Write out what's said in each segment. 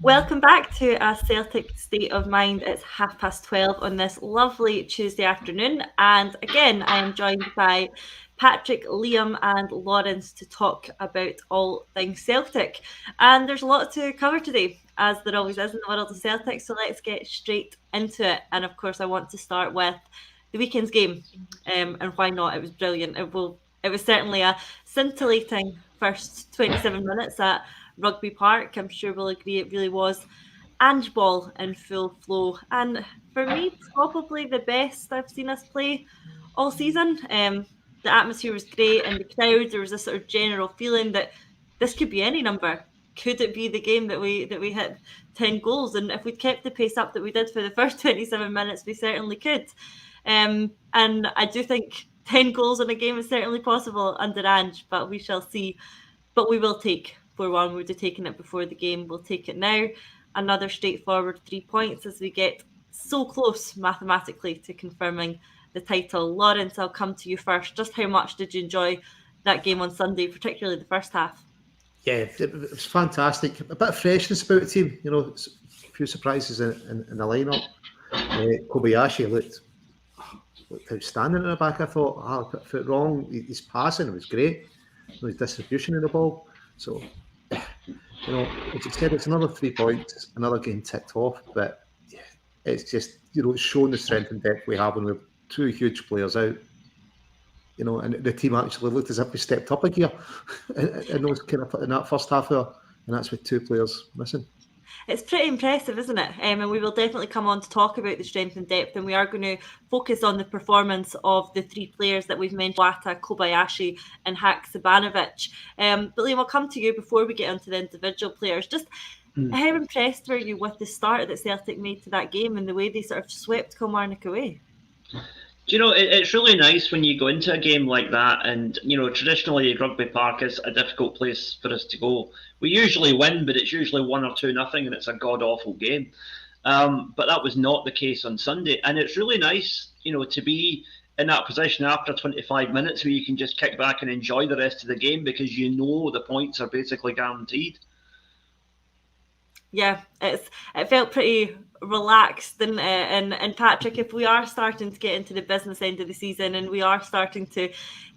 Welcome back to a Celtic State of Mind. It's 12:30 on this lovely Tuesday afternoon. And again, I am joined by Patrick, Liam, and Lawrence to talk about all things Celtic. And there's a lot to cover today, as there always is in the world of Celtic. So let's get straight into it. And of course, I want to start with the weekend's game. And why not? It was brilliant. It was certainly a scintillating first 27 minutes at Rugby Park. I'm sure we'll agree it really was Ange ball in full flow. And for me, probably the best I've seen us play all season. The atmosphere was great and the crowd, there was a sort of general feeling that this could be any number. Could it be the game that we hit 10 goals? And if we'd kept the pace up that we did for the first 27 minutes, we certainly could. And I do think 10 goals in a game is certainly possible under Ange, but we shall see. But we will take 4-1. We would have taken it before the game. We'll take it now. Another straightforward 3 points as we get so close mathematically to confirming the title. Lawrence, I'll come to you first. Just how much did you enjoy that game on Sunday, particularly the first half? Yeah, it was fantastic. A bit of freshness about the team. You know, a few surprises in the lineup. Kobayashi looked outstanding in the back. I thought, I put foot wrong. His passing was great. His distribution of the ball. So, you know, as you said, it's another 3 points, another game ticked off. But yeah, it's just, you know, it's shown the strength and depth we have when we have two huge players out. You know, and the team actually looked as if we stepped up a gear in that first half hour, and that's with two players missing. It's pretty impressive, isn't it? And we will definitely come on to talk about the strength and depth, and we are going to focus on the performance of the three players that we've mentioned, Iwata, Kobayashi and Hakša. But Liam, I'll come to you before we get onto the individual players. Just how impressed were you with the start that Celtic made to that game and the way they sort of swept Kilmarnock away? Do you know, it's really nice when you go into a game like that, and, you know, traditionally Rugby Park is a difficult place for us to go. We usually win, but it's usually 1 or 2-0, and it's a god-awful game. But that was not the case on Sunday, and it's really nice, you know, to be in that position after 25 minutes where you can just kick back and enjoy the rest of the game because you know the points are basically guaranteed. Yeah, it felt pretty relaxed, and Patrick, if we are starting to get into the business end of the season and we are starting to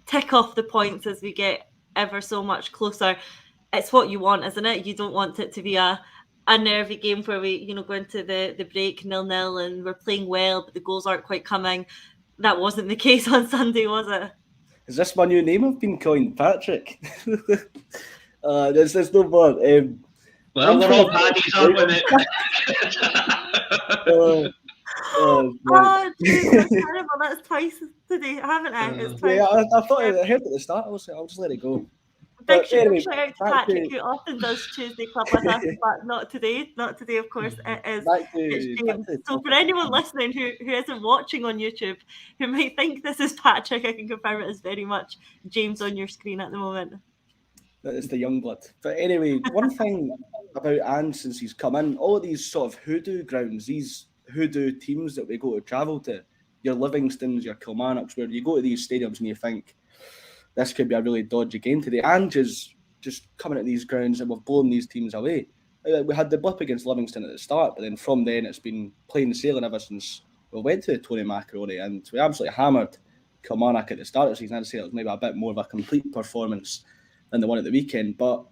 tick off the points as we get ever so much closer, it's what you want, isn't it? You don't want it to be a nervy game where we, you know, go into the break 0-0 and we're playing well, but the goals aren't quite coming. That wasn't the case on Sunday, was it? Is this my new name I've been coined, Patrick? There's no more. Well, we're all paddies, aren't we, mate? Geez, that's terrible. That's twice today, haven't I? It's twice. Yeah, I thought I heard at the start. I'll just let it go. Big shout out to Patrick, who often does Tuesday Club with us, but not today. Not today, of course. It's James. So for anyone listening who isn't watching on YouTube, who might think this is Patrick, I can confirm it is very much James on your screen at the moment. That is the young blood. But anyway, one thing about Ange since he's come in, all of these sort of hoodoo grounds, these hoodoo teams that we go to travel to, your Livingstons, your Kilmarnocks, where you go to these stadiums and you think, this could be a really dodgy game today. Ange is just coming at these grounds and we've blown these teams away. We had the blip against Livingston at the start, but then from then it's been plain sailing ever since we went to Tony Macaroni, and we absolutely hammered Kilmarnock at the start of the season. I'd say it was maybe a bit more of a complete performance than the one at the weekend, but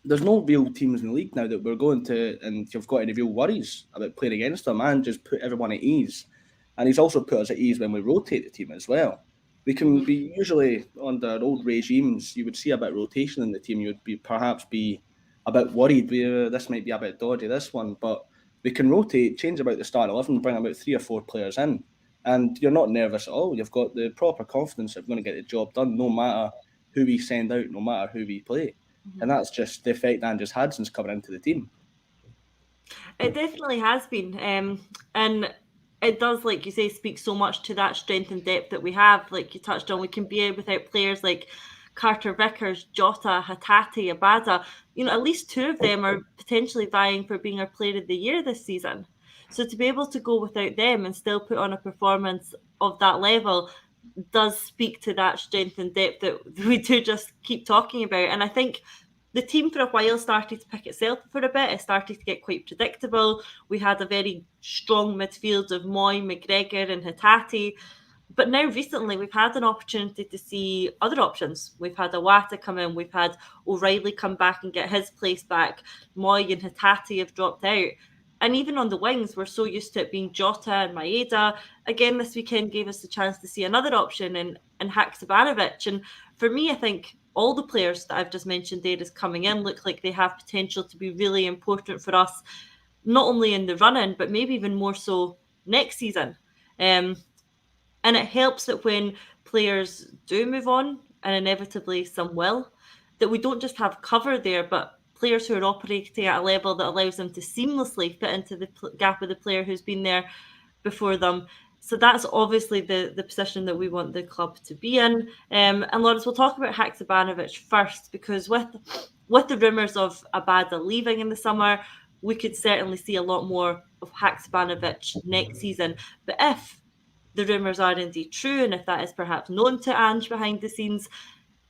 there's no real teams in the league now that we're going to, and you've got any real worries about playing against them, and just put everyone at ease. And he's also put us at ease when we rotate the team as well. We can be usually under old regimes, you would see a bit of rotation in the team. You would perhaps be a bit worried. This might be a bit dodgy, this one, but we can rotate, change about the start 11, bring about 3 or 4 players in, and you're not nervous at all. You've got the proper confidence that we're going to get the job done, no matter who we send out, no matter who we play. And that's just the effect Ange has had since coming into the team. It definitely has been. And it does, like you say, speak so much to that strength and depth that we have. Like you touched on, we can be without players like Carter Vickers, Jota, Hatate, Abada. You know, at least 2 of them are potentially vying for being our player of the year this season. So to be able to go without them and still put on a performance of that level does speak to that strength and depth that we do just keep talking about. And I think the team for a while started to pick itself for a bit. It started to get quite predictable. We had a very strong midfield of Moy, McGregor and Hatate. But now recently we've had an opportunity to see other options. We've had Iwata come in, we've had O'Reilly come back and get his place back. Moy and Hatate have dropped out. And even on the wings, we're so used to it being Jota and Maeda. Again, this weekend gave us the chance to see another option in Haksabanovic. And for me, I think all the players that I've just mentioned there is coming in look like they have potential to be really important for us, not only in the run-in, but maybe even more so next season. And it helps that when players do move on, and inevitably some will, that we don't just have cover there, but players who are operating at a level that allows them to seamlessly fit into the gap of the player who's been there before them. So that's obviously the position that we want the club to be in. And Lawrence, we'll talk about Haksabanovic first, because with the rumours of Abada leaving in the summer, we could certainly see a lot more of Haksabanovic next season. But if the rumours are indeed true, and if that is perhaps known to Ange behind the scenes,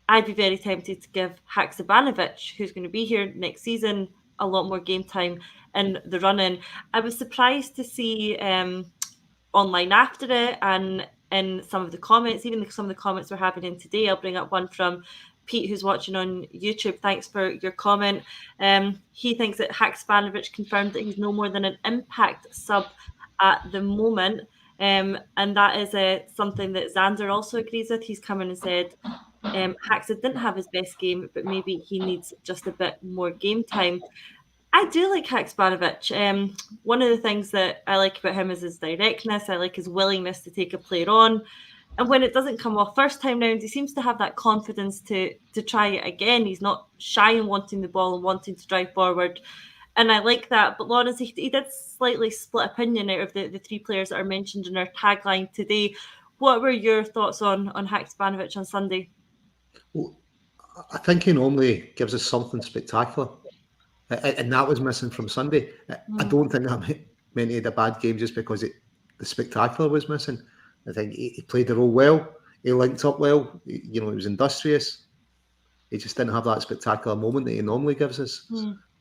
I'd be very tempted to give Haksabanovic, who's going to be here next season, a lot more game time in the run-in. I was surprised to see online after it and in some of the comments, even some of the comments we're having in today. I'll bring up one from Pete, who's watching on YouTube. Thanks for your comment. He thinks that Haksabanovic confirmed that he's no more than an impact sub at the moment. And that is something that Xander also agrees with. He's come in and said Haxa didn't have his best game, but maybe he needs just a bit more game time. I do like Haksabanovic. One of the things that I like about him is his directness. I like his willingness to take a player on. And when it doesn't come off first time round, he seems to have that confidence to try it again. He's not shy in wanting the ball and wanting to drive forward. And I like that. But Lawrence, he did slightly split opinion out of the three players that are mentioned in our tagline today. What were your thoughts on Haksabanovic on Sunday? Well, I think he normally gives us something spectacular. And that was missing from Sunday. I don't think that meant he had a bad game just because the spectacular was missing. I think he played the role well. He linked up well. He was industrious. He just didn't have that spectacular moment that he normally gives us.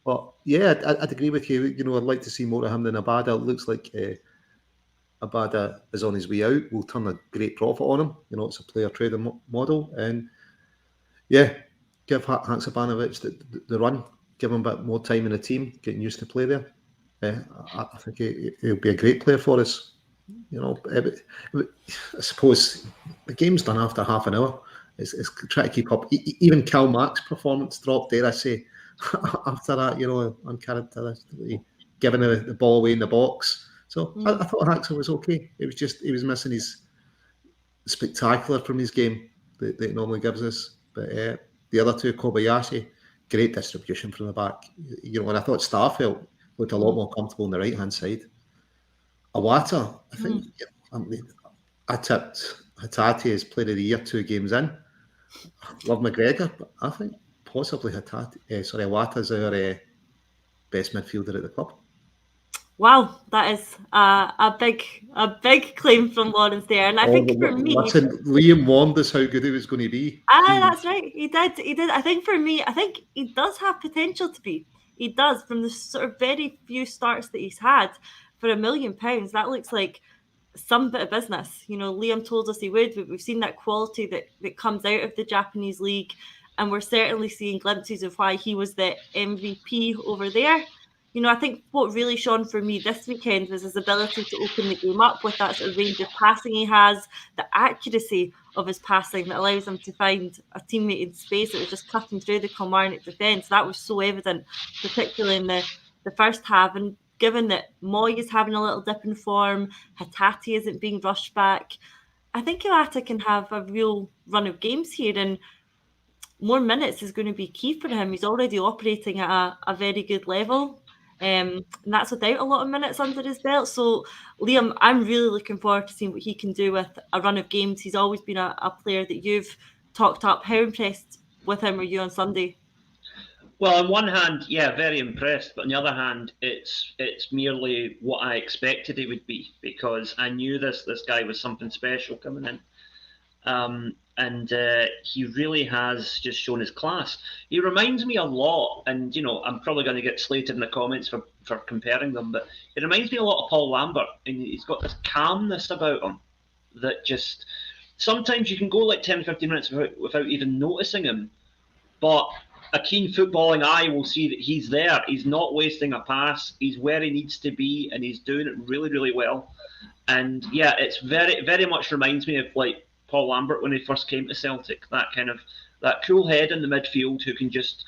But yeah, I'd agree with you. I'd like to see more of him than Abada. It looks like Abada is on his way out. We'll turn a great profit on him. It's a player trader model. And yeah, give Haksabanovic the run. Give him a bit more time in the team, getting used to play there. I think he'll be a great player for us. I suppose the game's done after half an hour. It's trying to keep up. Even Kilmarnock's performance dropped, dare I say, after that, uncharacteristically giving the ball away in the box. So I thought Hakša was okay. He was missing his spectacular from his game that he normally gives us. But the other two, Kobayashi, great distribution from the back. And I thought Starfelt looked a lot more comfortable on the right-hand side. Iwata, I think, I tipped Hatate as player of the year 2 games in. Love McGregor, but I think possibly Iwata is our best midfielder at the club. Wow, that is a big claim from Lawrence there, and I think for me, listen, Liam warned us how good he was going to be. That's right. He did. I think for me, I think he does have potential to be. He does, from the sort of very few starts that he's had. For £1 million, that looks like some bit of business. Liam told us he would, but we've seen that quality that comes out of the Japanese league, and we're certainly seeing glimpses of why he was the MVP over there. I think what really shone for me this weekend was his ability to open the game up with that sort of range of passing he has, the accuracy of his passing that allows him to find a teammate in space that was just cutting through the Kilmarnock defence. That was so evident, particularly in the first half. And given that Moy is having a little dip in form, Hatate isn't being rushed back, I think Iwata can have a real run of games here, and more minutes is going to be key for him. He's already operating at a very good level. And that's without a lot of minutes under his belt. So, Liam, I'm really looking forward to seeing what he can do with a run of games. He's always been a player that you've talked up. How impressed with him were you on Sunday? Well, on one hand, yeah, very impressed. But on the other hand, it's merely what I expected he would be, because I knew this guy was something special coming in. And he really has just shown his class. He reminds me a lot, and I'm probably going to get slated in the comments for comparing them, but he reminds me a lot of Paul Lambert, and he's got this calmness about him that just sometimes you can go like 10, 15 minutes without even noticing him, but a keen footballing eye will see that he's there. He's not wasting a pass. He's where he needs to be, and he's doing it really, really well. And yeah, it's very, very much reminds me of like Paul Lambert when he first came to Celtic. That cool head in the midfield who can just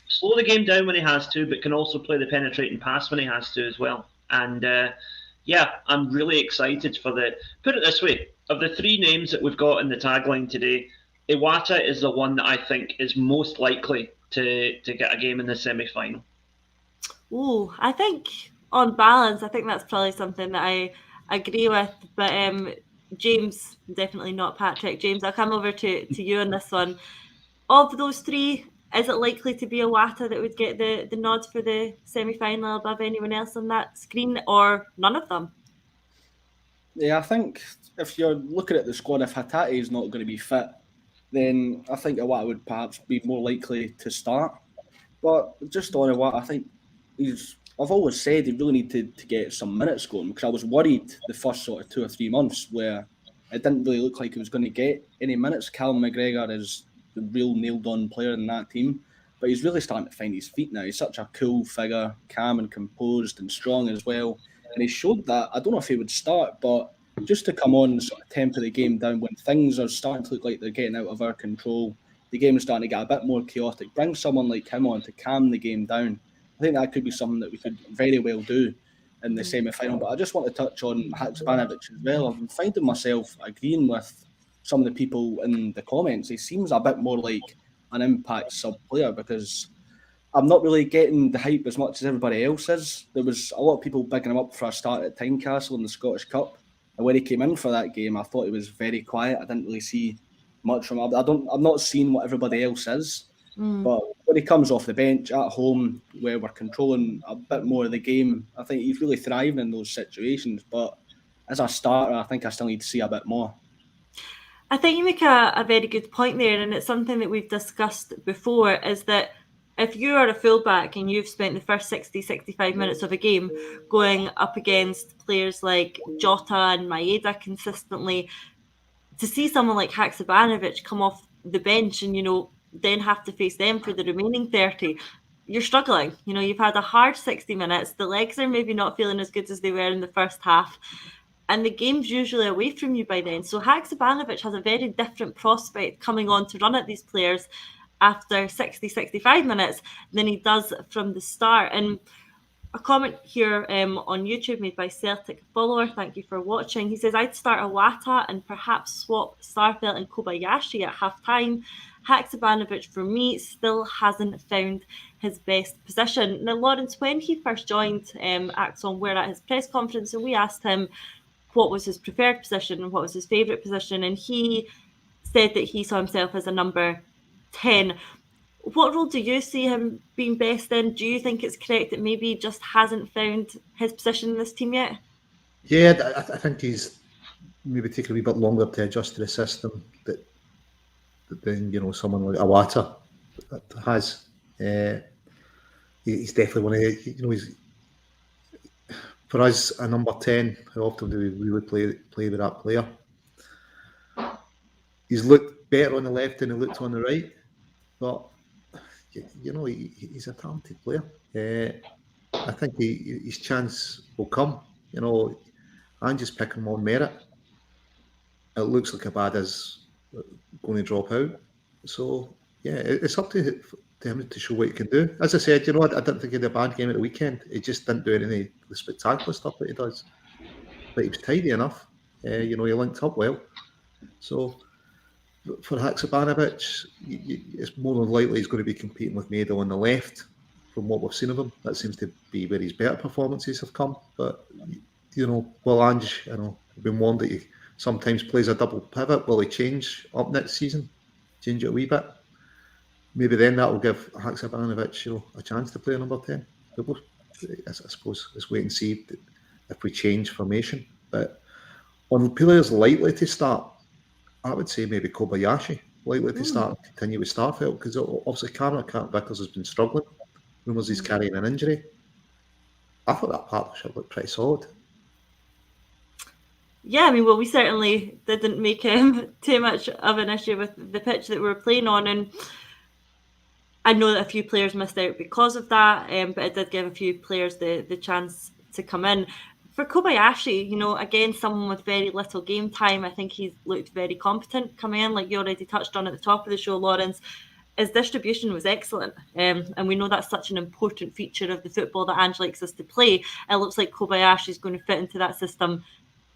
slow the game down when he has to, but can also play the penetrating pass when he has to as well. And yeah, I'm really excited for put it this way, of the three names that we've got in the tagline today, Iwata is the one that I think is most likely to get a game in the semi-final. Oh, I think on balance, I think that's probably something that I agree with. But James, definitely not Patrick. James, I'll come over to you on this one. Of those three, is it likely to be Iwata that would get the nod for the semi-final above anyone else on that screen, or none of them? Yeah, I think if you're looking at the squad, if Hatate is not going to be fit, then I think Iwata would perhaps be more likely to start. But just on Iwata, I think I've always said he really needed to get some minutes going, because I was worried the first sort of 2 or 3 months where it didn't really look like he was going to get any minutes. Callum McGregor is the real nailed-on player in that team, but he's really starting to find his feet now. He's such a cool figure, calm and composed and strong as well. And he showed that. I don't know if he would start, but just to come on and sort of temper the game down when things are starting to look like they're getting out of our control, the game is starting to get a bit more chaotic. Bring someone like him on to calm the game down. I think that could be something that we could very well do in the semi-final. But I just want to touch on Haksabanovic as well. I'm finding myself agreeing with some of the people in the comments. He seems a bit more like an Impact sub-player, because I'm not really getting the hype as much as everybody else is. There was a lot of people bigging him up for a start at Tynecastle in the Scottish Cup. And when he came in for that game, I thought he was very quiet. I didn't really see much from him. I'm not seeing what everybody else is. But when he comes off the bench at home, where we're controlling a bit more of the game, I think he's really thriving in those situations. But as a starter, I think I still need to see a bit more. I think you make a very good point there, and it's something that we've discussed before, is that if you are a fullback and you've spent the first 60, 65 minutes of a game going up against players like Jota and Maeda consistently, to see someone like Haksabanovic come off the bench and, then have to face them for the remaining 30, you're struggling. You've had a hard 60 minutes. The legs are maybe not feeling as good as they were in the first half. And the game's usually away from you by then. So Haksabanovic has a very different prospect coming on to run at these players after 60, 65 minutes than he does from the start. And a comment here on YouTube made by Celtic follower, thank you for watching. He says, I'd start Iwata and perhaps swap Starfelt and Kobayashi at half-time. Haksabanovic, for me, still hasn't found his best position. Now, Lawrence, when he first joined Acsom, we're at his press conference, and we asked him what was his preferred position and what was his favourite position, and he said that he saw himself as a number 10. What role do you see him being best in? Do you think it's correct that maybe he just hasn't found his position in this team yet? Yeah, I think he's maybe taking a wee bit longer to adjust to the system than someone like Iwata has. He's definitely one of the, he's, for us, a number 10. How often do we really play with that player? He's looked better on the left than he looked on the right, but he's a talented player. I think his chance will come. I'm just picking him on merit. It looks like Abada's going to drop out. So, yeah, it's up to him to show what he can do. As I said, I didn't think he had a bad game at the weekend. He just didn't do any of the spectacular stuff that he does. But he was tidy enough. He linked up well. So, for Haksabanovic, it's more than likely he's going to be competing with Maeda on the left from what we've seen of him. That seems to be where his better performances have come. But, will Ange, I've been warned that he sometimes plays a double pivot. Will he change up next season? Change it a wee bit? Maybe then that will give Haksabanovic, a chance to play a number 10. I suppose let's wait and see if we change formation. But on players likely to start, I would say maybe Kobayashi, likely to continue with Starfelt, because obviously Carter Vickers has been struggling. Rumours he's carrying an injury. I thought that partnership looked pretty solid. Yeah, I mean, well, we certainly didn't make too much of an issue with the pitch that we were playing on, and I know that a few players missed out because of that, but it did give a few players the chance to come in. For Kobayashi, again, someone with very little game time, I think he's looked very competent coming in, like you already touched on at the top of the show, Lawrence. His distribution was excellent, and we know that's such an important feature of the football that Ange likes us to play. It looks like Kobayashi is going to fit into that system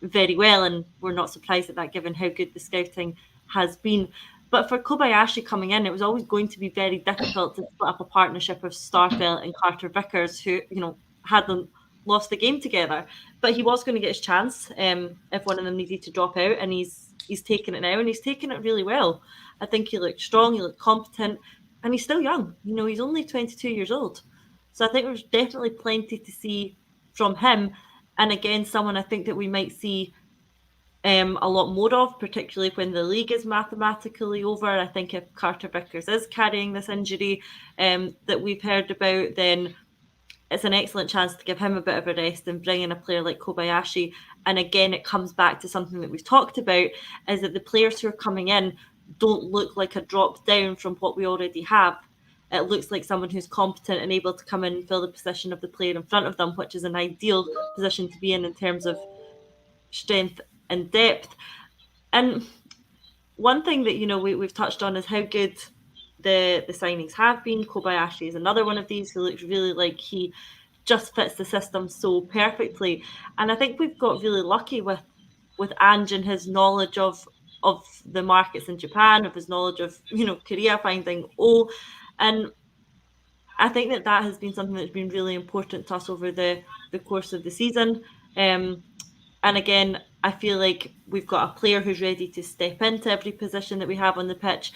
very well, and we're not surprised at that given how good the scouting has been. But for Kobayashi coming in, it was always going to be very difficult to split up a partnership of Starfelt and Carter Vickers, who, hadn't lost the game together. But he was going to get his chance if one of them needed to drop out, and he's taken it now, and he's taken it really well. I think he looked strong, he looked competent, and he's still young. He's only 22 years old. So I think there's definitely plenty to see from him. And again, someone I think that we might see a lot more of, particularly when the league is mathematically over. I think if Carter Vickers is carrying this injury that we've heard about, then it's an excellent chance to give him a bit of a rest and bring in a player like Kobayashi. And again, it comes back to something that we've talked about, is that the players who are coming in don't look like a drop down from what we already have. It looks like someone who's competent and able to come in and fill the position of the player in front of them, which is an ideal position to be in terms of strength and depth. And one thing that, we've touched on is how good the signings have been. Kobayashi is another one of these who looks really like he just fits the system so perfectly. And I think we've got really lucky with Ange and his knowledge of the markets in Japan, of his knowledge of, Korea, finding and I think that has been something that's been really important to us over the course of the season. And again, I feel like we've got a player who's ready to step into every position that we have on the pitch.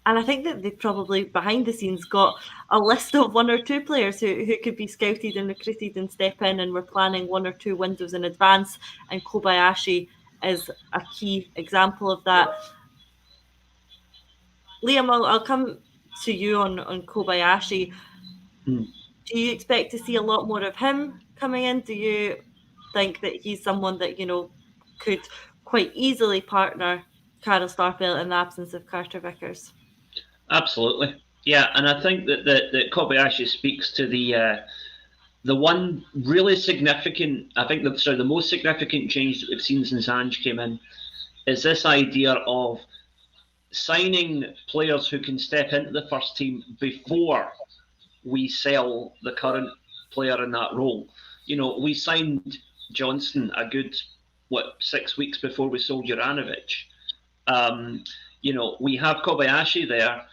And I think that they've probably behind the scenes got a list of one or two players who could be scouted and recruited and step in, and we're planning one or two windows in advance. And Kobayashi is a key example of that. Liam, I'll come to you on Kobayashi. Do you expect to see a lot more of him coming in? Do you think that he's someone that, could quite easily partner Carl Starfelt in the absence of Carter Vickers? Absolutely. Yeah, and I think that Kobayashi speaks to the one really significant, I think the most significant change that we've seen since Ange came in is this idea of signing players who can step into the first team before we sell the current player in that role. We signed Johnson a good 6 weeks before we sold Juranovic. We have Kobayashi there,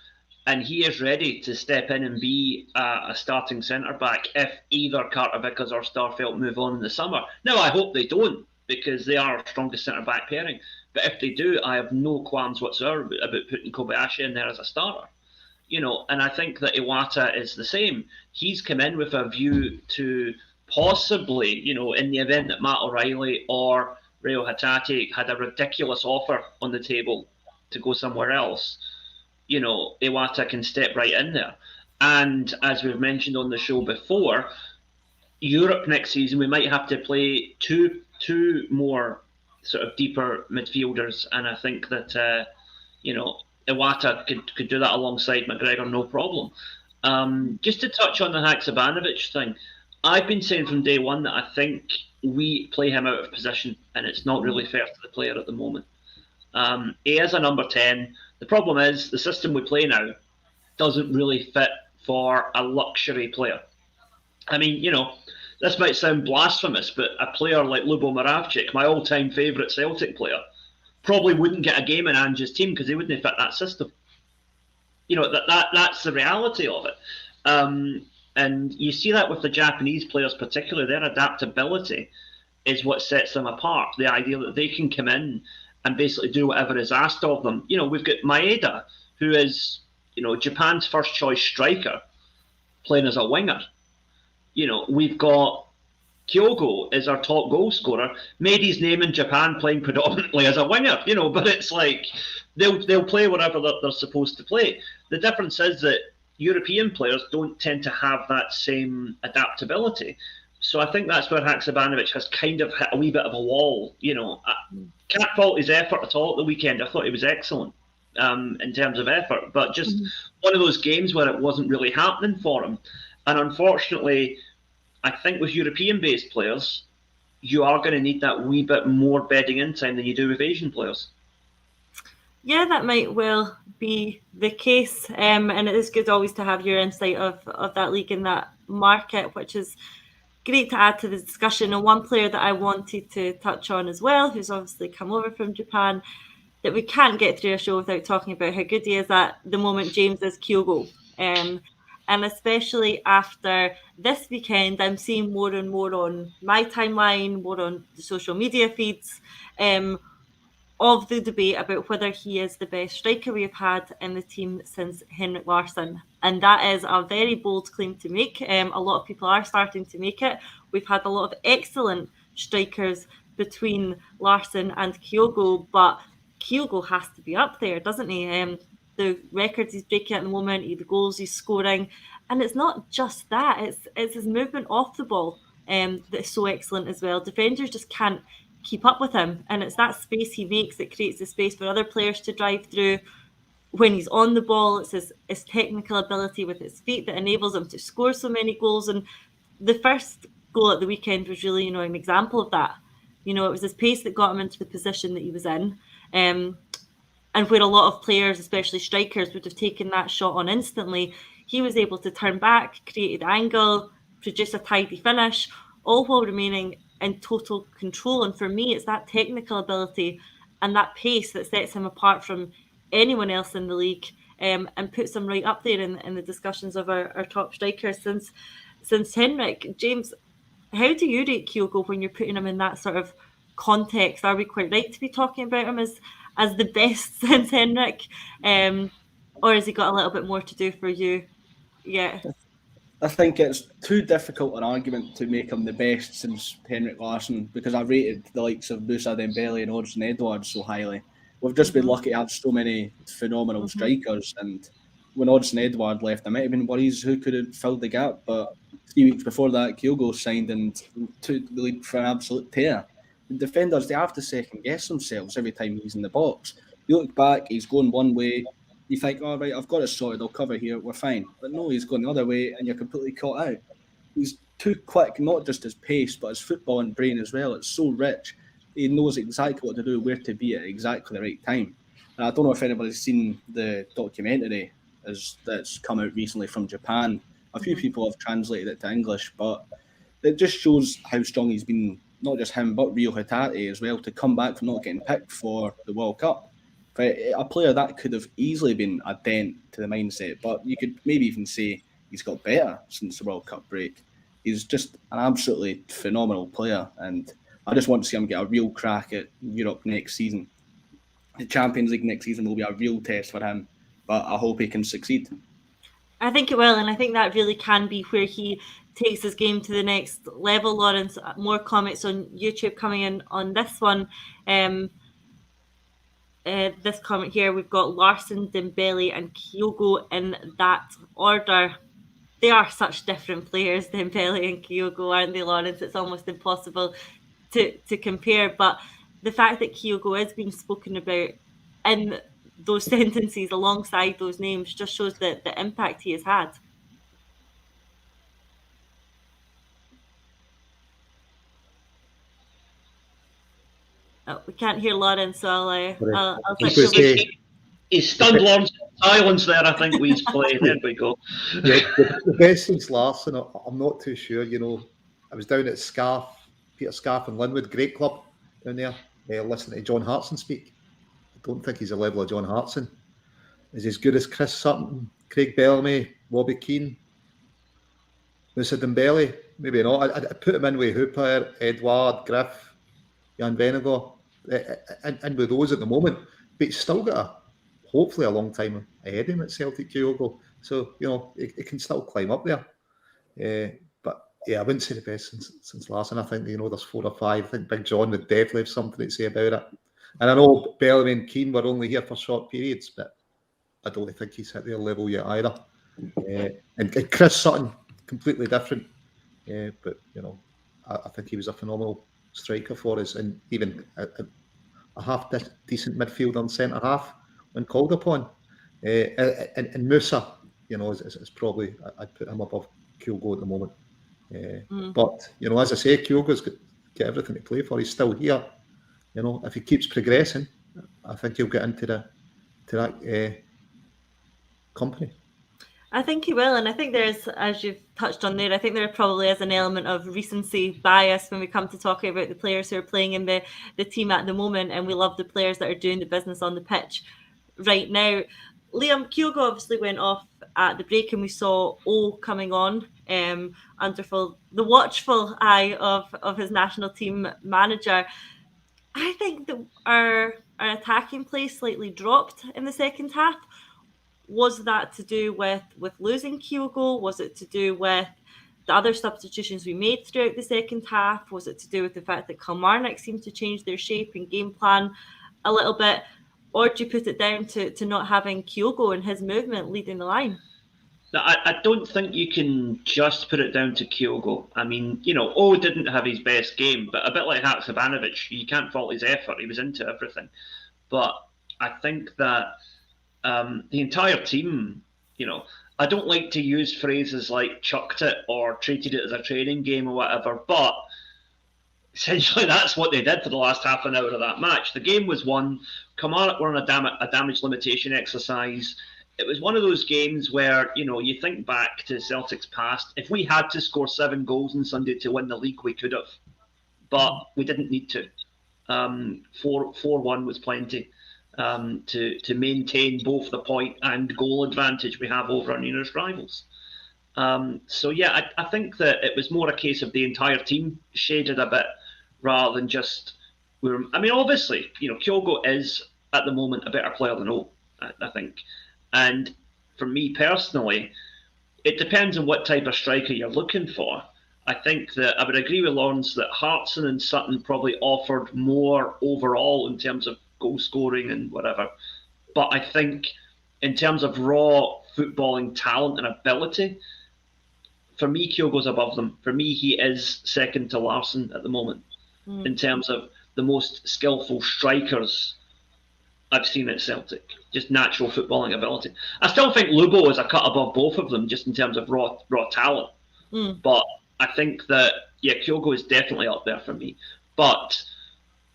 and he is ready to step in and be a starting centre back if either Carter Vickers or Starfelt move on in the summer. Now, I hope they don't, because they are our strongest centre back pairing. But if they do, I have no qualms whatsoever about putting Kobayashi in there as a starter. And I think that Iwata is the same. He's come in with a view to possibly, in the event that Matt O'Reilly or Reo Hatate had a ridiculous offer on the table to go somewhere else, Iwata can step right in there. And as we've mentioned on the show before, Europe next season, we might have to play two more sort of deeper midfielders. And I think that, Iwata could do that alongside McGregor, no problem. Just to touch on the Haksabanovic thing, I've been saying from day one that I think we play him out of position, and it's not really fair to the player at the moment. He is a number 10. The problem is the system we play now doesn't really fit for a luxury player. I mean, this might sound blasphemous, but a player like Lubo Moravcik, my all-time favourite Celtic player, probably wouldn't get a game in Ange's team because he wouldn't fit that system. That's the reality of it. And you see that with the Japanese players particularly, their adaptability is what sets them apart. The idea that they can come in and basically do whatever is asked of them. We've got Maeda, who is, Japan's first choice striker, playing as a winger. We've got Kyogo is our top goal scorer, made his name in Japan playing predominantly as a winger, but it's like they'll play whatever they're supposed to play. The difference is that European players don't tend to have that same adaptability. So I think that's where Haksabanovic has kind of hit a wee bit of a wall. I can't fault his effort at all at the weekend. I thought he was excellent in terms of effort, but just one of those games where it wasn't really happening for him. And unfortunately, I think with European-based players, you are going to need that wee bit more bedding in time than you do with Asian players. Yeah, that might well be the case. And it is good always to have your insight of that league and that market, which is great to add to the discussion. And one player that I wanted to touch on as well, who's obviously come over from Japan, that we can't get through a show without talking about how good he is at the moment, James, is Kyogo. And especially after this weekend, I'm seeing more and more on my timeline, more on the social media feeds, of the debate about whether he is the best striker we've had in the team since Henrik Larsson. And that is a very bold claim to make. A lot of people are starting to make it. We've had a lot of excellent strikers between Larsson and Kyogo, but Kyogo has to be up there, doesn't he? The records he's breaking at the moment, the goals he's scoring. And it's not just that, it's his movement off the ball that's so excellent as well. Defenders just can't keep up with him, and it's that space he makes that creates the space for other players to drive through. When he's on the ball, it's his technical ability with his feet that enables him to score so many goals. And the first goal at the weekend was really, an example of that. It was his pace that got him into the position that he was in, and where a lot of players, especially strikers, would have taken that shot on instantly, he was able to turn back, create an angle, produce a tidy finish, all while remaining in total control. And for me, it's that technical ability and that pace that sets him apart from anyone else in the league, and puts him right up there in the discussions of our top strikers since Henrik. James, how do you rate Kyogo when you're putting him in that sort of context? Are we quite right to be talking about him as the best since Henrik, or has he got a little bit more to do for you? Yeah. I think it's too difficult an argument to make him the best since Henrik Larsson, because I rated the likes of Moussa Dembele and Odsonne Edouard so highly. We've just been lucky to have so many phenomenal strikers, and when Odsonne Edouard left, I might have been worried who could have filled the gap, but 3 weeks before that, Kyogo signed and took the lead for an absolute tear. The defenders, they have to second guess themselves every time he's in the box. You look back, he's going one way, you think, all right, I've got it sorted, I'll cover here, we're fine. But no, he's going the other way and you're completely caught out. He's too quick, not just his pace, but his football and brain as well. It's so rich. He knows exactly what to do, where to be at exactly the right time. And I don't know if anybody's seen the documentary that's come out recently from Japan. A few people have translated it to English, but it just shows how strong he's been, not just him, but Rio Hatate as well, to come back from not getting picked for the World Cup. For a player that could have easily been a dent to the mindset, but you could maybe even say he's got better since the World Cup break. He's just an absolutely phenomenal player, and I just want to see him get a real crack at Europe next season. The Champions League next season will be a real test for him, but I hope he can succeed. I think it will, and I think that really can be where he takes his game to the next level. Lawrence, more comments on YouTube coming in on this one. This comment here, we've got Larsson, Dembele and Kyogo in that order. They are such different players, Dembele and Kyogo, aren't they, Lawrence? It's almost impossible to compare. But the fact that Kyogo is being spoken about in those sentences alongside those names just shows the impact he has had. Oh, we can't hear Lawrence, so I'll He's stunned Lawrence silence there, I think, we's played. There we go. Yeah, the best since Larsson, I'm not too sure. I was down at Peter Scarf and Linwood, great club down there, listening to John Hartson speak. I don't think he's the level of John Hartson. Is he as good as Chris Sutton, Craig Bellamy, Bobby Keane, Moussa Dembele? Maybe not. I'd put him in with Hooper, Edouard, Griff, Jan Vennegaard, and with those at the moment. But he's still got hopefully a long time ahead of him at Celtic, Kyogo. So, it can still climb up there. But Yeah, I wouldn't say the best since Larson. I think, there's 4 or 5. I think Big John would definitely have something to say about it. And I know Bellamy and Keane were only here for short periods, but I don't think he's hit their level yet either. And Chris Sutton, completely different. But, I think he was a phenomenal striker for us, and even a half decent midfielder and centre half when called upon. And Musa, is probably, I'd put him above Kyogo at the moment. But, as I say, Kyogo's got everything to play for. He's still here. If he keeps progressing, I think he'll get into that company. I think he will, and I think there's, as you've touched on there, I think there probably is an element of recency bias when we come to talking about the players who are playing in the team at the moment, and we love the players that are doing the business on the pitch right now. Liam, Kyogo obviously went off at the break, and we saw O coming on under the watchful eye of his national team manager. I think that our attacking play slightly dropped in the second half. Was that to do with losing Kyogo? Was it to do with the other substitutions we made throughout the second half? Was it to do with the fact that Kilmarnock seemed to change their shape and game plan a little bit? Or do you put it down to not having Kyogo and his movement leading the line? No, I don't think you can just put it down to Kyogo. I mean, O didn't have his best game, but a bit like Haksabanovic, you can't fault his effort. He was into everything. But I think that the entire team, I don't like to use phrases like chucked it or treated it as a training game or whatever, but essentially that's what they did for the last half an hour of that match. The game was won. Kilmarnock were on a damage limitation exercise. It was one of those games where, you think back to Celtic's past. If we had to score 7 goals on Sunday to win the league, we could have. But we didn't need to. 4-1 was plenty. To maintain both the point and goal advantage we have over our nearest rivals. I think that it was more a case of the entire team shaded a bit rather than just obviously, Kyogo is at the moment a better player than O, I think. And for me personally, it depends on what type of striker you're looking for. I think that I would agree with Lawrence that Hartson and Sutton probably offered more overall in terms of goal scoring and whatever. But I think in terms of raw footballing talent and ability, for me, Kyogo's above them. For me, he is second to Larson at the moment in terms of the most skillful strikers I've seen at Celtic. Just natural footballing ability. I still think Lubo is a cut above both of them just in terms of raw talent. But I think that, Kyogo is definitely up there for me. But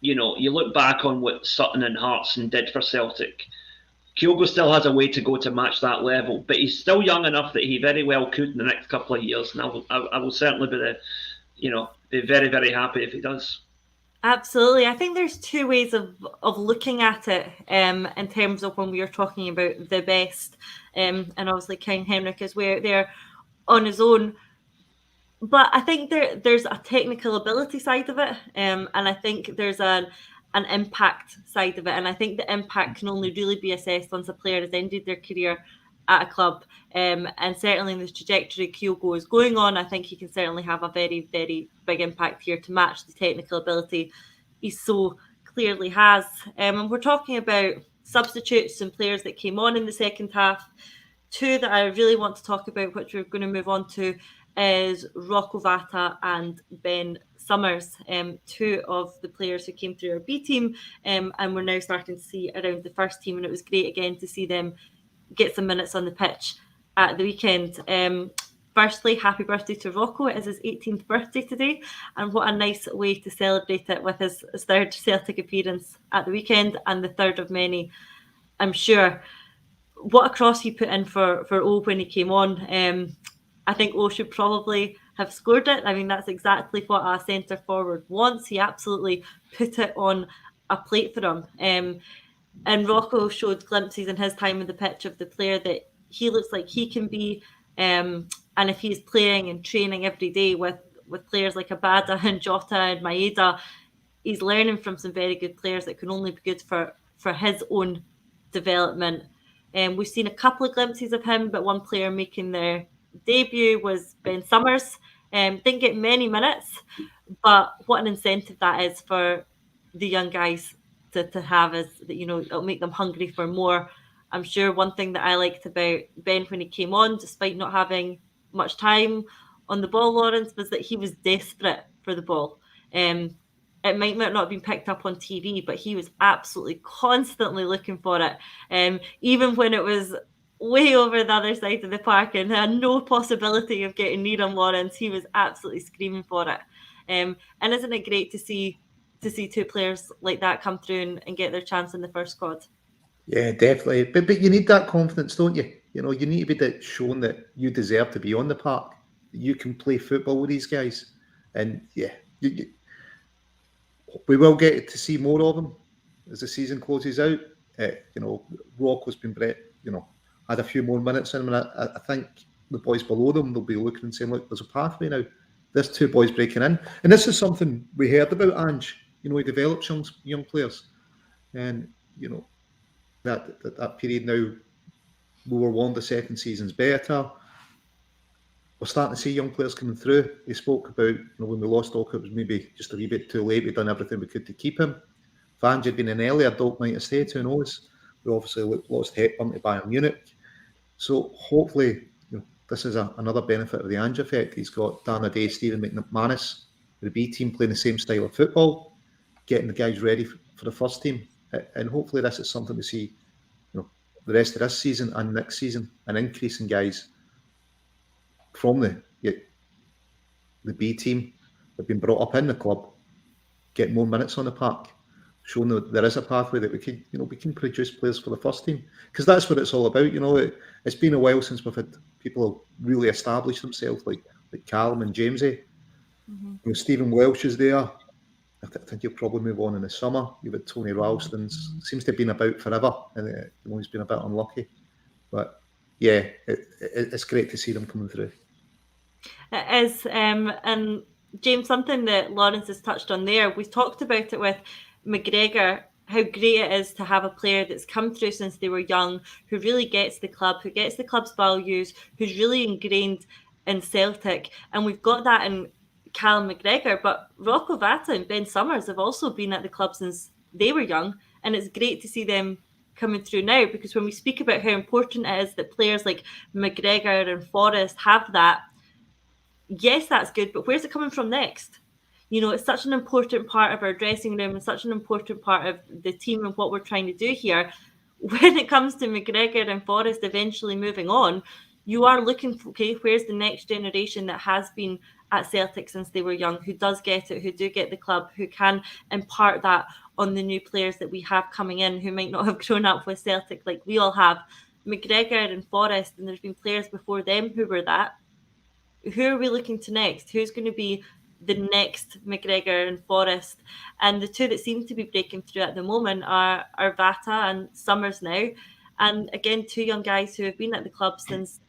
you look back on what Sutton and Hartson did for Celtic. Kyogo still has a way to go to match that level, but he's still young enough that he very well could in the next couple of years. And I will certainly be very, very happy if he does. Absolutely. I think there's two ways of looking at it in terms of when we are talking about the best. And obviously King Henrik is where they're on his own. But I think there's a technical ability side of it, and I think there's an impact side of it, and I think the impact can only really be assessed once a player has ended their career at a club, and certainly in the trajectory Kyogo is going on, I think he can certainly have a very, very big impact here to match the technical ability he so clearly has. And we're talking about substitutes and players that came on in the second half. Two that I really want to talk about, which we're going to move on to, is Rocco Iwata and Ben Summers, two of the players who came through our B team, and we're now starting to see around the first team, and it was great again to see them get some minutes on the pitch at the weekend. Firstly, happy birthday to Rocco. It is his 18th birthday today, and what a nice way to celebrate it with his third Celtic appearance at the weekend, and the third of many, I'm sure. What a cross he put in for O when he came on. I think O should probably have scored it. I mean, that's exactly what a centre forward wants. He absolutely put it on a plate for him. And Rocco showed glimpses in his time on the pitch of the player that he looks like he can be. And if he's playing and training every day with players like Abada and Jota and Maeda, he's learning from some very good players that can only be good for his own development. We've seen a couple of glimpses of him, but one player making their debut was Ben Summers. Didn't get many minutes, but what an incentive that is for the young guys to have, is that, you know, it'll make them hungry for more. I'm sure one thing that I liked about Ben when he came on, despite not having much time on the ball, Lawrence, was that he was desperate for the ball. It might not have been picked up on TV, but he was absolutely constantly looking for it. Even when it was way over the other side of the park and had no possibility of getting near on Lawrence, he was absolutely screaming for it. And isn't it great to see two players like that come through and get their chance in the first squad? Yeah, definitely. But you need that confidence, don't you? You know, you need to be shown that you deserve to be on the park, that you can play football with these guys. And yeah, we will get to see more of them as the season closes out. You know, Rocco's been, had a few more minutes in him, and I think the boys below them, they'll be looking and saying, look, there's a pathway now. There's two boys breaking in. And this is something we heard about Ange. You know, he develops young players. And, you know, that period now, we were warned the second season's better. We're starting to see young players coming through. He spoke about, you know, when we lost Oka, it was maybe just a wee bit too late. We'd done everything we could to keep him. If Ange had been an earlier, Doak might have stayed, who knows? We obviously lost Hepburn to Bayern Munich. So hopefully, you know, this is another benefit of the Ange effect. He's got Dan O'Day, Stephen McManus, the B team playing the same style of football, getting the guys ready for the first team. And hopefully this is something we see, you know, the rest of this season and next season, an increase in guys from the B team that have been brought up in the club, get more minutes on the park, showing that there is a pathway that we can produce players for the first team, because that's what it's all about. You know, it's been a while since we've had people really establish themselves like Callum and Jamesy. Mm-hmm. You know, Stephen Welsh is there. I think he'll probably move on in the summer. You've had Tony Ralston, seems to have been about forever, and you know, he's been a bit unlucky. But yeah, it's great to see them coming through. It is, and James, something that Lawrence has touched on there, we talked about it with McGregor, how great it is to have a player that's come through since they were young, who really gets the club, who gets the club's values, who's really ingrained in Celtic. And we've got that in Callum McGregor, but Rocco Iwata and Ben Summers have also been at the club since they were young, and it's great to see them coming through now, because when we speak about how important it is that players like McGregor and Forrest have that, yes, that's good, but where's it coming from next? You know, it's such an important part of our dressing room and such an important part of the team and what we're trying to do here. When it comes to McGregor and Forrest eventually moving on, you are looking for, okay, where's the next generation that has been at Celtic since they were young, who does get it, who do get the club, who can impart that on the new players that we have coming in, who might not have grown up with Celtic like we all have. McGregor and Forrest, and there's been players before them who were that. Who are we looking to next? Who's going to be the next McGregor and Forrest? And the two that seem to be breaking through at the moment are Iwata and Summers now. And again, two young guys who have been at the club since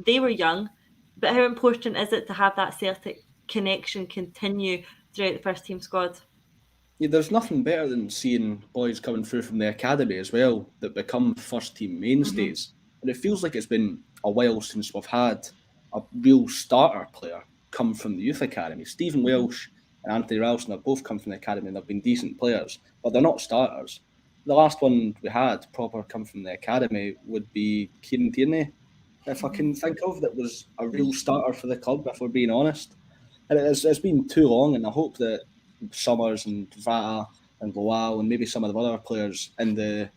they were young. But how important is it to have that Celtic connection continue throughout the first team squad? Yeah, there's nothing better than seeing boys coming through from the academy as well that become first team mainstays. And it feels like it's been a while since we've had a real starter player come from the youth academy. Stephen Welsh and Anthony Ralston have both come from the academy and they've been decent players, but they're not starters. The last one we had proper come from the academy would be Kieran Tierney, if I can think of, that was a real starter for the club, if we're being honest. And it's been too long, and I hope that Summers and Vata and Lowell and maybe some of the other players in the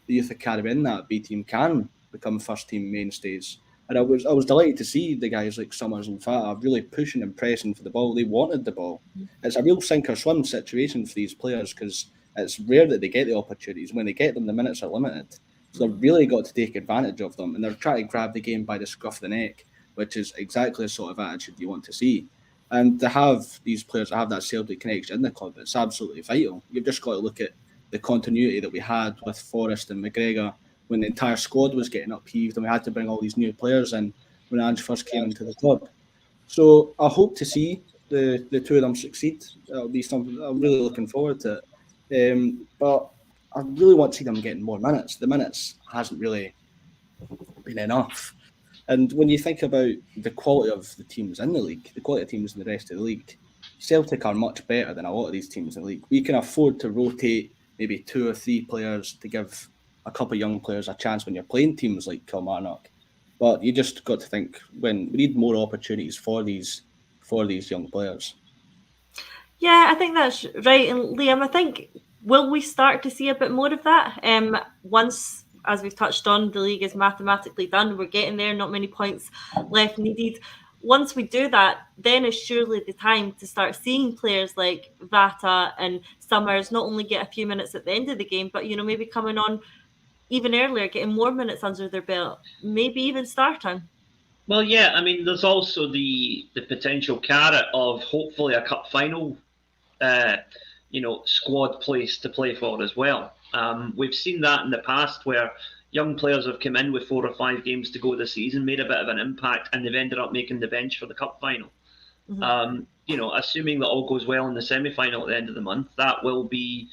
youth academy in that B team can become first team mainstays. And I was delighted to see the guys like Summers and Fata really pushing and pressing for the ball. They wanted the ball. It's a real sink or swim situation for these players, because it's rare that they get the opportunities. When they get them, the minutes are limited. So they've really got to take advantage of them. And they're trying to grab the game by the scruff of the neck, which is exactly the sort of attitude you want to see. And to have these players have that Celtic connection in the club, it's absolutely vital. You've just got to look at the continuity that we had with Forrest and McGregor when the entire squad was getting upheaved and we had to bring all these new players in when Ange first came into the club. So I hope to see the two of them succeed. That'll be something I'm really looking forward to it. But I really want to see them getting more minutes. The minutes hasn't really been enough. And when you think about the quality of the teams in the league, the quality of teams in the rest of the league, Celtic are much better than a lot of these teams in the league. We can afford to rotate maybe 2 or 3 players to give a couple of young players a chance when you're playing teams like Kilmarnock. But you just got to think when we need more opportunities for these young players. Yeah, I think that's right. And Liam, I think, will we start to see a bit more of that? Once, as we've touched on, the league is mathematically done, we're getting there, not many points left needed. Once we do that, then is surely the time to start seeing players like Iwata and Summers not only get a few minutes at the end of the game, but, maybe coming on even earlier, getting more minutes under their belt, maybe even starting. Well, yeah, I mean, there's also the potential carrot of hopefully a cup final, squad place to play for as well. We've seen that in the past where young players have come in with 4 or 5 games to go this season, made a bit of an impact, and they've ended up making the bench for the cup final. Mm-hmm. Assuming that all goes well in the semi-final at the end of the month, that will be,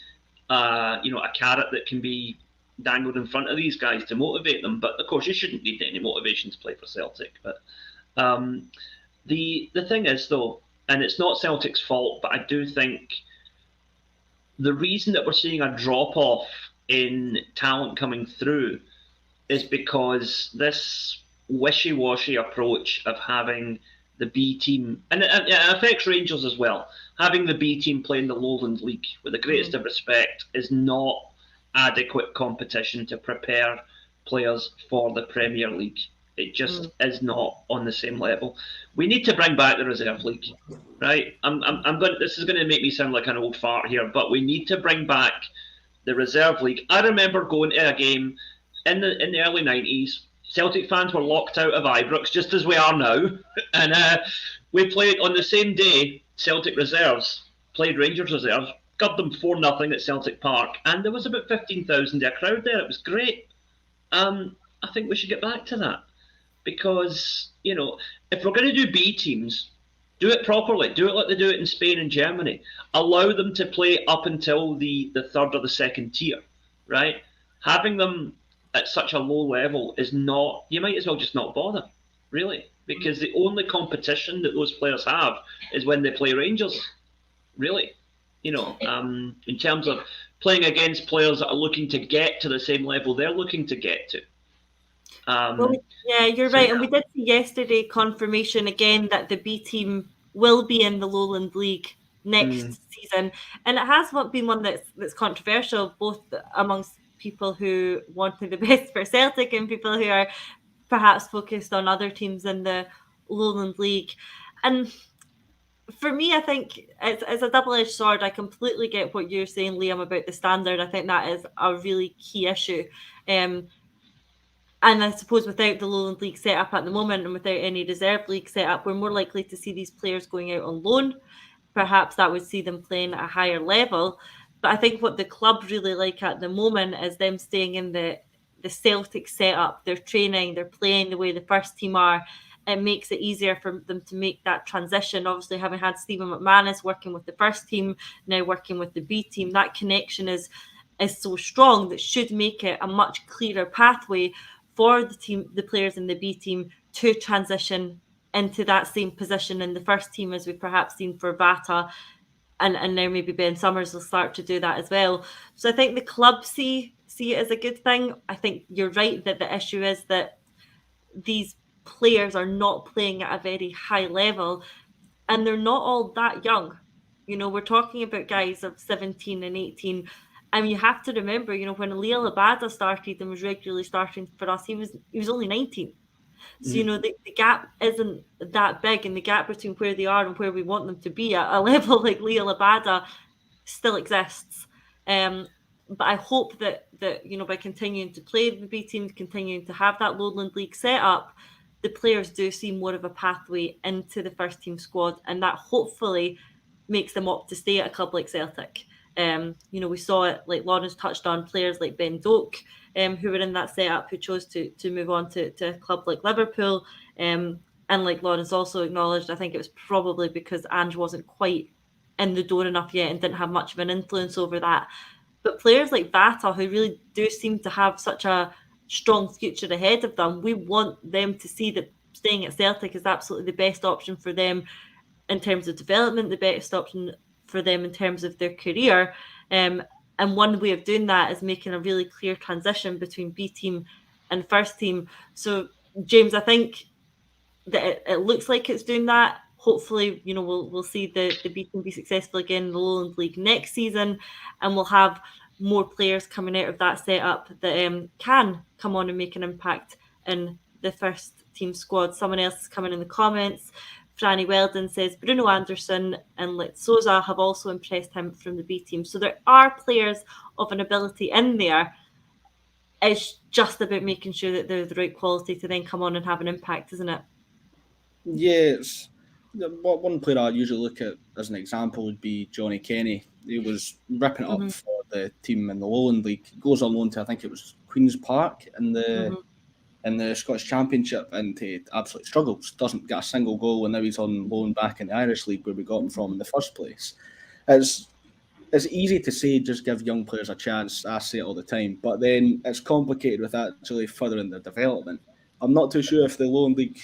a carrot that can be dangled in front of these guys to motivate them. But of course, you shouldn't need any motivation to play for Celtic. But the thing is, though, and it's not Celtic's fault, but I do think the reason that we're seeing a drop-off in talent coming through is because this wishy-washy approach of having the B team, and it affects Rangers as well, having the B team playing the Lowland League, with the greatest of respect, is not adequate competition to prepare players for the Premier League. It just is not on the same level. We need to bring back the Reserve League, right? This is going to make me sound like an old fart here, but we need to bring back the Reserve League. I remember going to a game in the early 90s. Celtic fans were locked out of Ibrox, just as we are now. And we played on the same day, Celtic Reserves played Rangers Reserves, got them 4-0 at Celtic Park, and there was about 15,000 a crowd there. It was great. I think we should get back to that. Because, if we're going to do B teams, do it properly. Do it like they do it in Spain and Germany. Allow them to play up until the third or the second tier, right? Having them at such a low level is not, you might as well just not bother, really. Because the only competition that those players have is when they play Rangers, really. In terms of playing against players that are looking to get to the same level they're looking to get to. Yeah, you're right. And we did see yesterday confirmation again that the B team will be in the Lowland League next season. And it has been one that's controversial, both amongst people who wanted the best for Celtic and people who are perhaps focused on other teams in the Lowland League. And for me, I think it's a double-edged sword. I completely get what you're saying, Liam, about the standard. I think that is a really key issue. And I suppose without the Lowland League set up at the moment and without any reserve league set up, we're more likely to see these players going out on loan. Perhaps that would see them playing at a higher level. But I think what the club really like at the moment is them staying in the Celtic setup. They're training, they're playing the way the first team are. It makes it easier for them to make that transition. Obviously, having had Stephen McManus working with the first team, now working with the B team, that connection is so strong that should make it a much clearer pathway for the players in the B team to transition into that same position in the first team, as we've perhaps seen for Iwata, and now maybe Ben Summers will start to do that as well. So I think the club see it as a good thing. I think you're right that the issue is that these players are not playing at a very high level, and they're not all that young. We're talking about guys of 17 and 18. And you have to remember, when Iwata started and was regularly starting for us, he was only 19. So, the gap isn't that big, and the gap between where they are and where we want them to be at a level like Iwata still exists. But I hope that by continuing to play the B team, continuing to have that Lowland League set up, the players do see more of a pathway into the first team squad, and that hopefully makes them opt to stay at a club like Celtic. We saw it, like Lawrence touched on, players like Ben Doak, who were in that setup, who chose to move on to a club like Liverpool. And like Lawrence also acknowledged, I think it was probably because Ange wasn't quite in the door enough yet and didn't have much of an influence over that. But players like Iwata, who really do seem to have such a strong future ahead of them. We want them to see that staying at Celtic is absolutely the best option for them in terms of development, the best option for them in terms of their career. And one way of doing that is making a really clear transition between B team and first team. So, James, I think that it looks like it's doing that. Hopefully, we'll see the B team be successful again in the Lowland League next season, and we'll have more players coming out of that setup that can come on and make an impact in the first team squad. Someone else is coming in the comments. Franny Weldon says Bruno Anderson and Litsoza have also impressed him from the B team. So there are players of an ability in there. It's just about making sure that they're the right quality to then come on and have an impact, isn't it? Yes. One player I usually look at as an example would be Johnny Kenny. He was ripping it up for the team in the Lowland League. He goes on loan to, I think it was Queen's Park in the Scottish Championship, and he absolutely struggles. Doesn't get a single goal, and now he's on loan back in the Irish League where we got him from in the first place. It's easy to say just give young players a chance. I say it all the time, but then it's complicated with actually furthering their development. I'm not too sure if the Lowland League,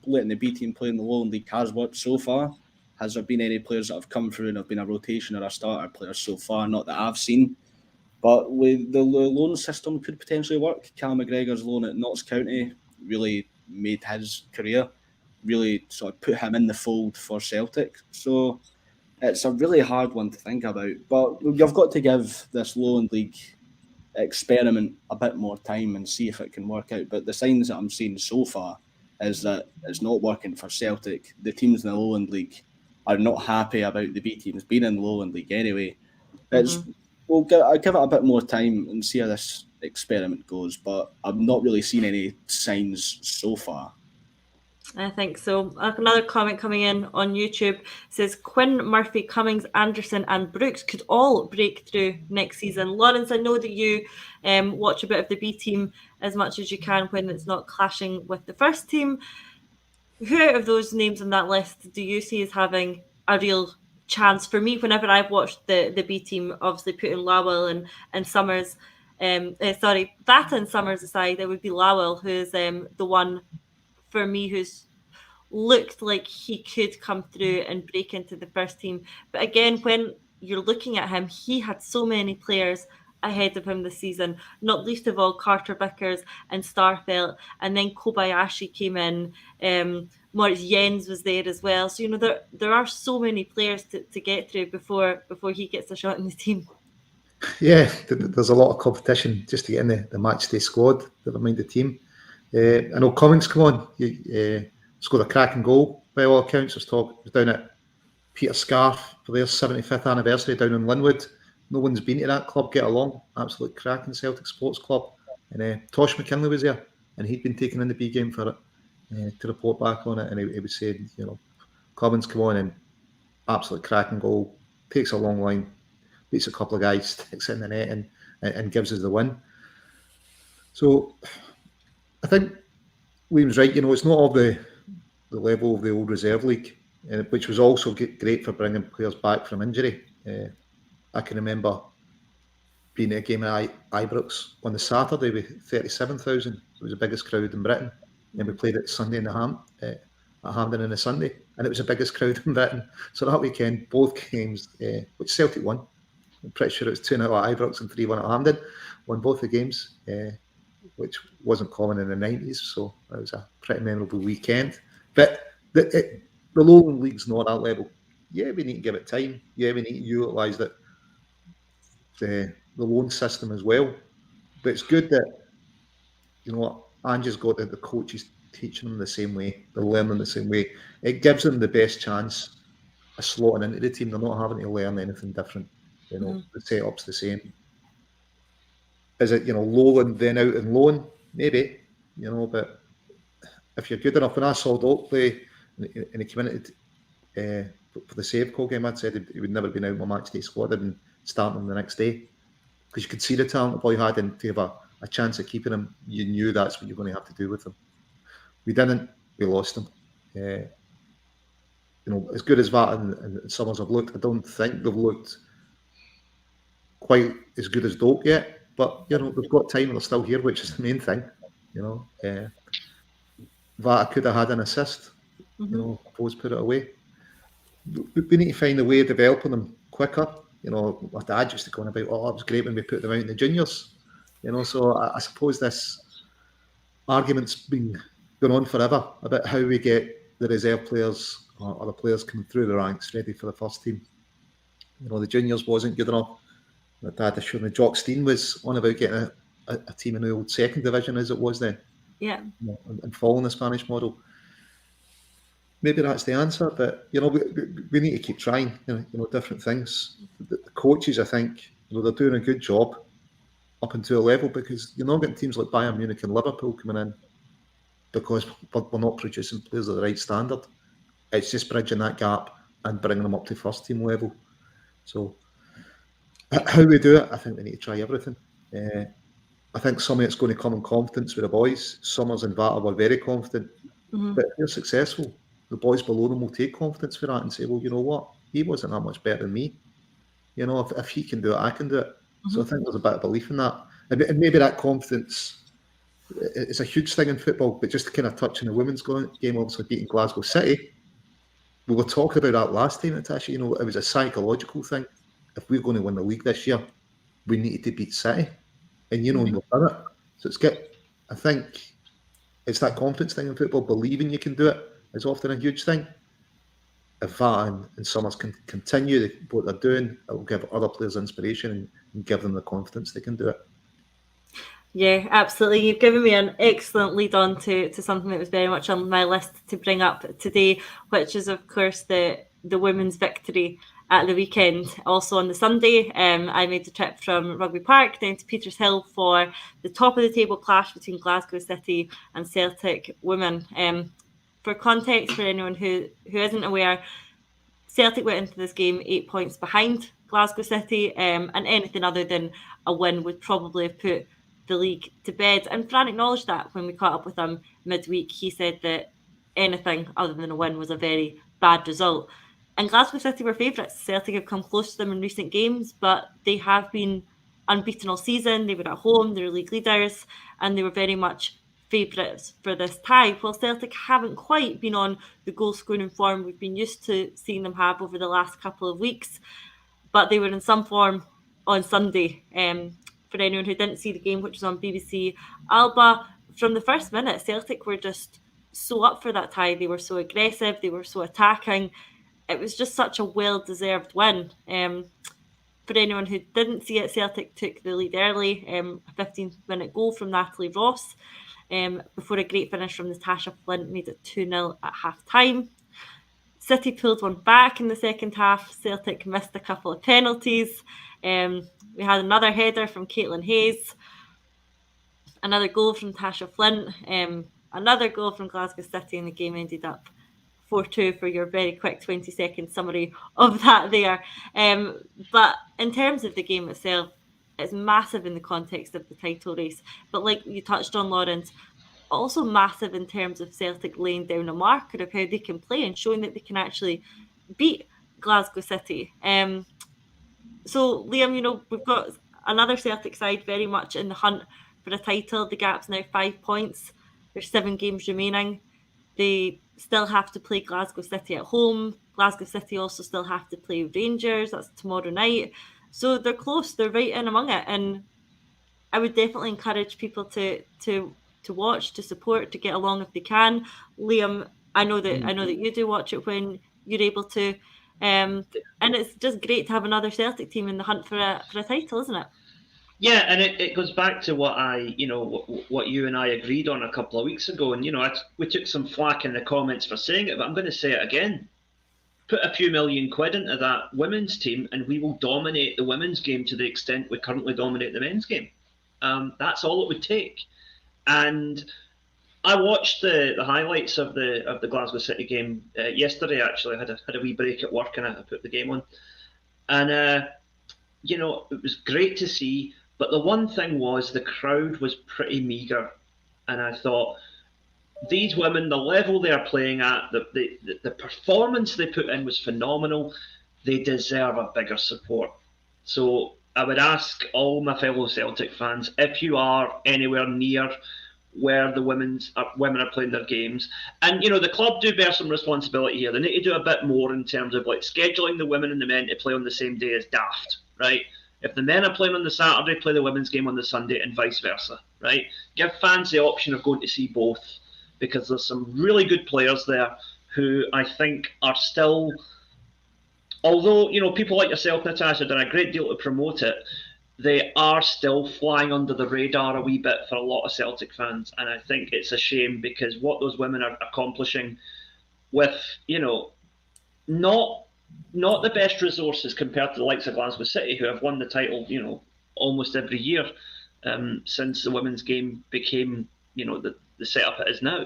letting the B team play in the Lowland League has worked so far. Has there been any players that have come through and have been a rotation or a starter player so far? Not that I've seen. But with the loan system could potentially work. Cal McGregor's loan at Notts County really made his career, really sort of put him in the fold for Celtic. So it's a really hard one to think about. But you've got to give this Lowland League experiment a bit more time and see if it can work out. But the signs that I'm seeing so far is that it's not working for Celtic. The teams in the Lowland League are not happy about the B teams being in the Lowland League anyway. I'll give it a bit more time and see how this experiment goes, but I've not really seen any signs so far. I think so. Another comment coming in on YouTube says Quinn, Murphy, Cummings, Anderson and Brooks could all break through next season. Lawrence, I know that you watch a bit of the B team as much as you can when it's not clashing with the first team. Who out of those names on that list do you see as having a real chance? For me, whenever I've watched the B team, obviously putting Lawwell and Summers, Vata and Summers aside, it would be Lawwell who's the one for me who's looked like he could come through and break into the first team. But again, when you're looking at him, he had so many players ahead of him this season, not least of all Carter Vickers and Starfelt, and then Kobayashi came in. Moritz Jens was there as well. So, there are so many players to get through before he gets a shot in the team. Yeah, there's a lot of competition just to get in the match day squad that remind the team. I know Cummings come on. He scored a cracking goal by all accounts. Was down at Peter Scarf for their 75th anniversary down in Linwood. No one's been to that club. Get along. Absolute cracking Celtic Sports Club. And Tosh McKinley was there, and he'd been taken in the B game for it to report back on it. And he was saying, Cummings come on and absolute cracking goal. Takes a long line, beats a couple of guys, sticks it in the net, and gives us the win. So I think William's right. It's not of the level of the old reserve league, which was also great for bringing players back from injury. I can remember being at a game at Ibrox on the Saturday with 37,000. It was the biggest crowd in Britain. And we played it Sunday in at Hampden on the Sunday, and it was the biggest crowd in Britain. So that weekend, both games, which Celtic won. I'm pretty sure it was 2-0 at Ibrox and 3-1 at Hampden. Won both the games. Which wasn't common in the 90s, so it was a pretty memorable weekend. But the Lowland League's not at that level. Yeah, we need to give it time. Yeah, we need to utilise the loan system as well. But it's good that, Ange's got the coaches teaching them the same way, they're learning the same way. It gives them the best chance of slotting into the team. They're not having to learn anything different. The setup's the same. Is it, Lowland then out and loan? Maybe, but if you're good enough, when I saw Doak play and he committed for the Save call game, I'd said he would never been out in my match day squad and starting him the next day. Because you could see the talent the boy had, and to have a chance of keeping him, you knew that's what you're going to have to do with him. We didn't, we lost him. As good as that and Summers have looked, I don't think they've looked quite as good as Doak yet. But they've got time and they're still here, which is the main thing. Iwata could have had an assist. Both put it away. We need to find a way of developing them quicker. My dad used to go on about, it was great when we put them out in the juniors. So I suppose this argument's been going on forever about how we get the reserve players or the players coming through the ranks ready for the first team. The juniors wasn't good enough. My dad has shown me Jock Steen was on about getting a team in the old second division as it was then. Yeah. And following the Spanish model. Maybe that's the answer, but we need to keep trying. Different things. The coaches, I think, they're doing a good job up until a level, because you're not getting teams like Bayern Munich and Liverpool coming in because we're not producing players of the right standard. It's just bridging that gap and bringing them up to first team level. So how we do it, I think we need to try everything. I think some of it's going to come in confidence with the boys. Summers and Iwata were very confident, but if they're successful, the boys below them will take confidence for that and say, well, you know what? He wasn't that much better than me. If he can do it, I can do it. So I think there's a bit of belief in that. And maybe that confidence is a huge thing in football, but just to kind of touch on the women's game, obviously beating Glasgow City. We were talking about that last time, Natasha. It was a psychological thing. If we're going to win the league this year, we needed to beat City. And, we've done it. So I think it's that confidence thing in football. Believing you can do it is often a huge thing. If Iwata and Summers can continue what they're doing, it will give other players inspiration and give them the confidence they can do it. Yeah, absolutely. You've given me an excellent lead on to something that was very much on my list to bring up today, which is, of course, the women's victory at the weekend. Also on the Sunday, I made the trip from Rugby Park down to Petershill for the top of the table clash between Glasgow City and Celtic women. For context, for anyone who isn't aware, Celtic went into this game 8 points behind Glasgow City, and anything other than a win would probably have put the league to bed. And Fran acknowledged that when we caught up with him midweek. He said that anything other than a win was a very bad result. And Glasgow City were favourites. Celtic have come close to them in recent games, but they have been unbeaten all season. They were at home, they were league leaders, and they were very much favourites for this tie. While Celtic haven't quite been on the goal-scoring form we've been used to seeing them have over the last couple of weeks, but they were in some form on Sunday. For anyone who didn't see the game, which was on BBC Alba, from the first minute, Celtic were just so up for that tie. They were so aggressive, they were so attacking. It was just such a well-deserved win. For anyone who didn't see it, Celtic took the lead early, a 15-minute goal from Natalie Ross, before a great finish from Natasha Flint made it 2-0 at half-time. City pulled one back in the second half. Celtic missed a couple of penalties. We had another header from Caitlin Hayes, another goal from Tasha Flint, another goal from Glasgow City, and the game ended up 4-2 for your very quick 20-second summary of that there. But in terms of the game itself, it's massive in the context of the title race. But like you touched on, Lawrence, also massive in terms of Celtic laying down a marker of how they can play and showing that they can actually beat Glasgow City. So, Liam, we've got another Celtic side very much in the hunt for a title. The gap's now 5 points. There's 7 games remaining. They still have to play Glasgow City at home. Glasgow City also still have to play Rangers. That's tomorrow night. So they're close. They're right in among it. And I would definitely encourage people to watch, to support, to get along if they can. Liam, I know that you do watch it when you're able to. And it's just great to have another Celtic team in the hunt for a title, isn't it? Yeah, and it goes back to what what you and I agreed on a couple of weeks ago, and we took some flack in the comments for saying it, but I'm going to say it again. Put a few million quid into that women's team, and we will dominate the women's game to the extent we currently dominate the men's game. That's all it would take. And I watched the highlights of the Glasgow City game yesterday. Actually, I had a wee break at work and I put the game on, and it was great to see. But the one thing was the crowd was pretty meagre, and I thought these women, the level they are playing at, the performance they put in was phenomenal. They deserve a bigger support. So I would ask all my fellow Celtic fans, if you are anywhere near where the women are playing their games, and the club do bear some responsibility here. They need to do a bit more in terms of like scheduling the women and the men to play on the same day as daft, right? If the men are playing on the Saturday, play the women's game on the Sunday, and vice versa, right? Give fans the option of going to see both, because there's some really good players there who I think are still, although people like yourself, Natasha, done a great deal to promote it, they are still flying under the radar a wee bit for a lot of Celtic fans, and I think it's a shame, because what those women are accomplishing with not the best resources compared to the likes of Glasgow City, who have won the title almost every year since the women's game became the setup it is now.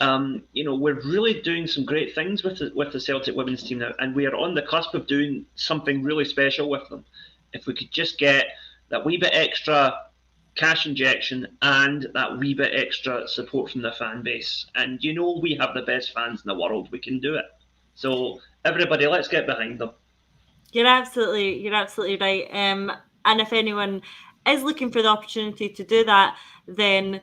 We're really doing some great things with the Celtic women's team now, and we are on the cusp of doing something really special with them. If we could just get that wee bit extra cash injection and that wee bit extra support from the fan base, and we have the best fans in the world, we can do it. So everybody, let's get behind them. You're absolutely right. And if anyone is looking for the opportunity to do that, then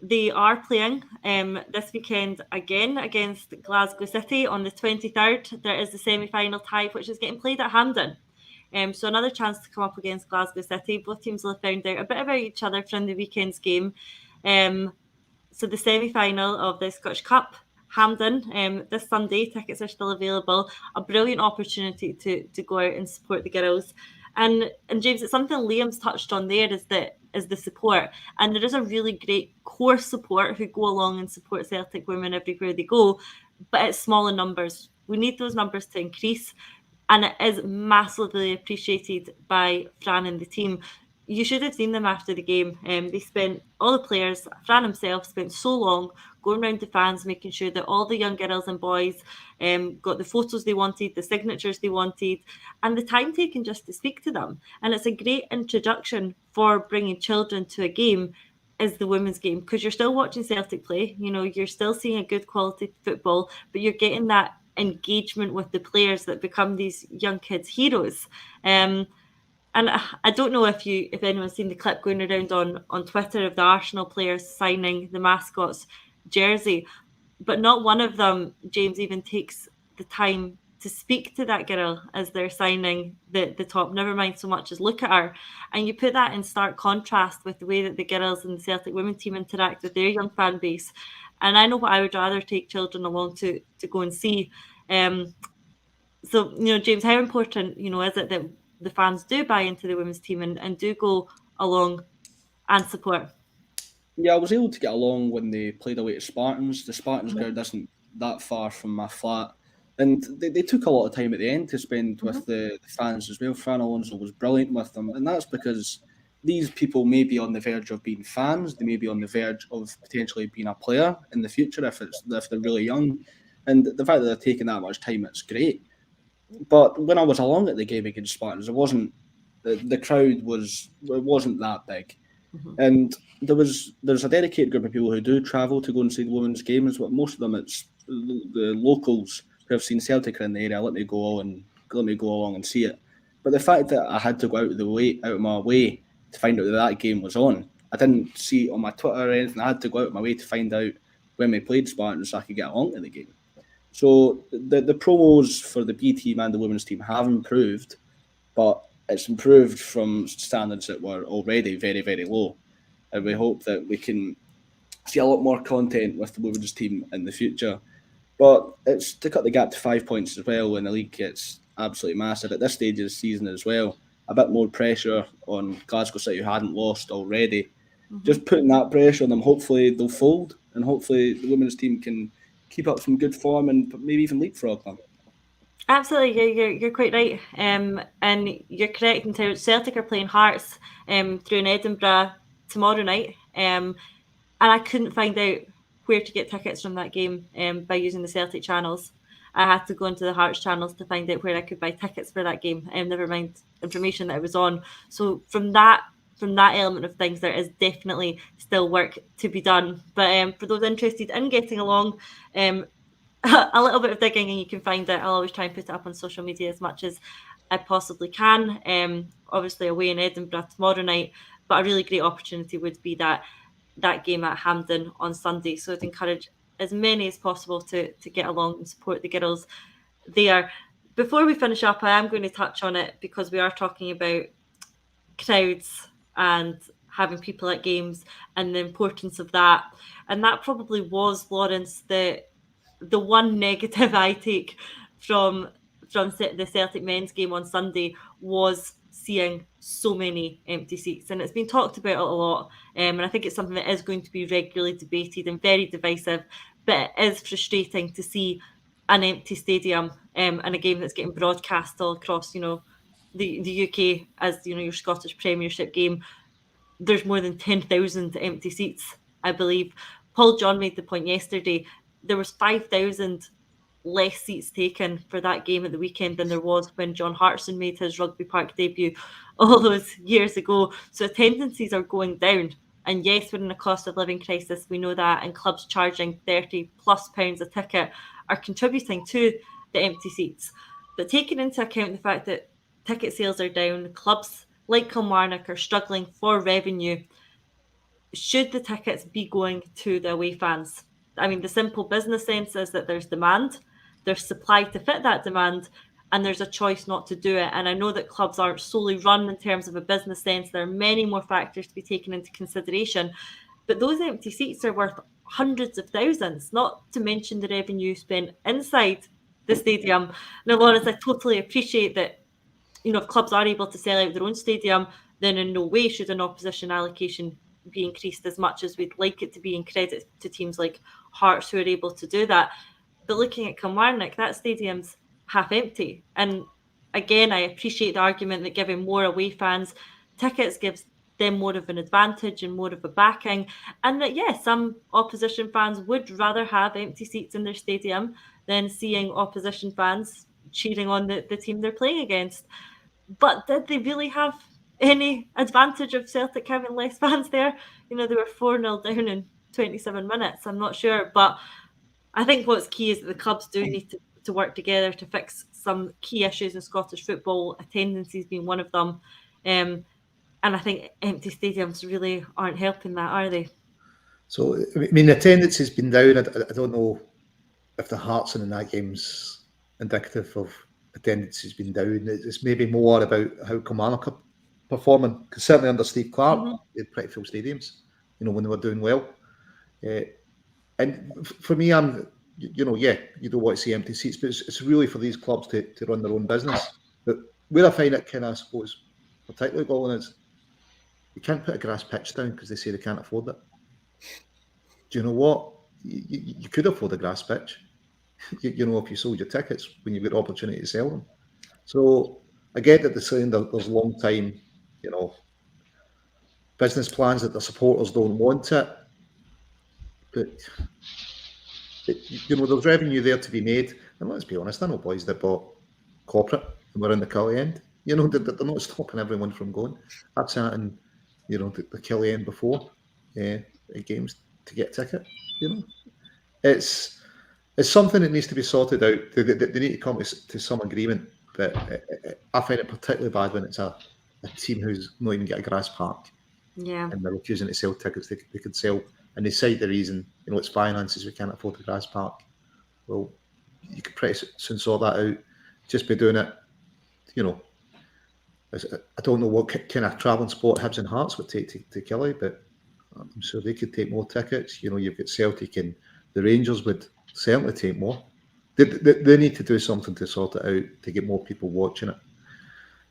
they are playing this weekend again against Glasgow City on the 23rd. There is the semi-final tie, which is getting played at Hampden. So another chance to come up against Glasgow City. Both teams will have found out a bit about each other from the weekend's game. So the semi-final of the Scottish Cup, Hampden, this Sunday. Tickets are still available. A brilliant opportunity to go out and support the girls. And James, it's something Liam's touched on there, is the support. And there is a really great core support who go along and support Celtic women everywhere they go, but it's smaller numbers. We need those numbers to increase, and it is massively appreciated by Fran and the team. You should have seen them after the game. They spent, all the players, Fran himself spent so long going around to fans, making sure that all the young girls and boys got the photos they wanted, the signatures they wanted, and the time taken just to speak to them. And it's a great introduction for bringing children to a game, is the women's game, because you're still watching Celtic play. You're still seeing a good quality football, but you're getting that engagement with the players that become these young kids' heroes. And I don't know if anyone's seen the clip going around on Twitter of the Arsenal players signing the mascot's jersey, but not one of them, James, even takes the time to speak to that girl as they're signing the top, never mind so much as look at her. And you put that in stark contrast with the way that the girls in the Celtic women team interact with their young fan base. And I know what I would rather take children along to go and see. So, James, how important, is it that the fans do buy into the women's team and do go along and support? Yeah, I was able to get along when they played away at Spartans. The Spartans ground isn't that far from my flat. And they took a lot of time at the end to spend with the fans as well. Fran Alonso was brilliant with them. And that's because these people may be on the verge of being fans. They may be on the verge of potentially being a player in the future if they're really young. And the fact that they're taking that much time, it's great. But when I was along at the game against Spartans, it wasn't the crowd wasn't that big. And there's a dedicated group of people who do travel to go and see the women's game. But most of them, it's the locals who have seen Celtic in the area. Let me go along and see it. But the fact that I had to go out of my way to find out that game was on, I didn't see it on my Twitter or anything. I had to go out of my way to find out when we played Spartans so I could get along to the game. So the promos for the B team and the women's team have improved, but it's improved from standards that were already very, very low. And we hope that we can see a lot more content with the women's team in the future. But it's to cut the gap to 5 points as well when the league gets absolutely massive at this stage of the season as well. A bit more pressure on Glasgow City, who hadn't lost already. Just putting that pressure on them, hopefully they'll fold, and hopefully the women's team can keep up some good form and maybe even leapfrog them. Absolutely, you're quite right, and you're correct in terms. Celtic are playing Hearts through in Edinburgh tomorrow night, and I couldn't find out where to get tickets from that game by using the Celtic channels. I had to go into the Hearts channels to find out where I could buy tickets for that game, never mind information that it was on. So from that element of things, there is definitely still work to be done. But for those interested in getting along, a little bit of digging and you can find it. I'll always try and put it up on social media as much as I possibly can. Obviously away in Edinburgh tomorrow night, but a really great opportunity would be that game at Hampden on Sunday. So I'd encourage as many as possible to get along and support the girls there. Before we finish up, I am going to touch on it because we are talking about crowds and having people at games and the importance of that. And that probably was, Lawrence, the one negative I take from the Celtic men's game on Sunday was seeing so many empty seats, and it's been talked about a lot, and I think it's something that is going to be regularly debated and very divisive. But it is frustrating to see an empty stadium and a game that's getting broadcast all across, the UK as your Scottish Premiership game. There's more than 10,000 empty seats, I believe. Paul John made the point yesterday. There was 5,000 less seats taken for that game at the weekend than there was when John Hartson made his Rugby Park debut all those years ago. So attendances are going down. And yes, we're in a cost of living crisis. We know that. And clubs charging £30+ a ticket are contributing to the empty seats. But taking into account the fact that ticket sales are down, clubs like Kilmarnock are struggling for revenue, should the tickets be going to the away fans? I mean, the simple business sense is that there's demand, there's supply to fit that demand, and there's a choice not to do it. And I know that clubs aren't solely run in terms of a business sense. There are many more factors to be taken into consideration. But those empty seats are worth hundreds of thousands, not to mention the revenue spent inside the stadium. Now, Lawrence, I totally appreciate that, if clubs are able to sell out their own stadium, then in no way should an opposition allocation be increased as much as we'd like it to be, in credit to teams like Hearts who are able to do that. But looking at Kilmarnock, that stadium's half empty. And again, I appreciate the argument that giving more away fans tickets gives them more of an advantage and more of a backing. And that, yes, some opposition fans would rather have empty seats in their stadium than seeing opposition fans cheering on the team they're playing against. But did they really have any advantage of Celtic having less fans there? They were 4-0 down in 27 minutes. I'm not sure. But I think what's key is that the clubs do need to work together to fix some key issues in Scottish football, attendances being one of them. And I think empty stadiums really aren't helping that, are they? So, I mean, attendance has been down. I don't know if the Hearts in that game's indicative of attendance has been down. It's maybe more about how Kilmarnock are performing. Because certainly under Steve Clarke, they had pretty full stadiums, when they were doing well. And for me, you don't want to see empty seats, but it's really for these clubs to run their own business. But where I find it kind of, I suppose, particularly galling is you can't put a grass pitch down because they say they can't afford it. Do you know what? You could afford a grass pitch, if you sold your tickets when you've got the opportunity to sell them. So I get that they're saying that there's long time, business plans that the supporters don't want it. But, there's revenue there to be made. And let's be honest, I know boys that bought corporate and were in the Killie end. They're not stopping everyone from going. I've sat in, the Killie end before at games to get a ticket. It's something that needs to be sorted out. They need to come to some agreement. But I find it particularly bad when it's a team who's not even got a grass park. Yeah. And they're refusing to sell tickets they could sell. And they cite the reason, it's finances, we can't afford the grass park. Well, you could pretty soon sort that out just by doing it, I don't know what kind of travelling sport Hibs and Hearts would take to Killie, but I'm sure they could take more tickets. You've got Celtic and the Rangers would certainly take more. They need to do something to sort it out to get more people watching it.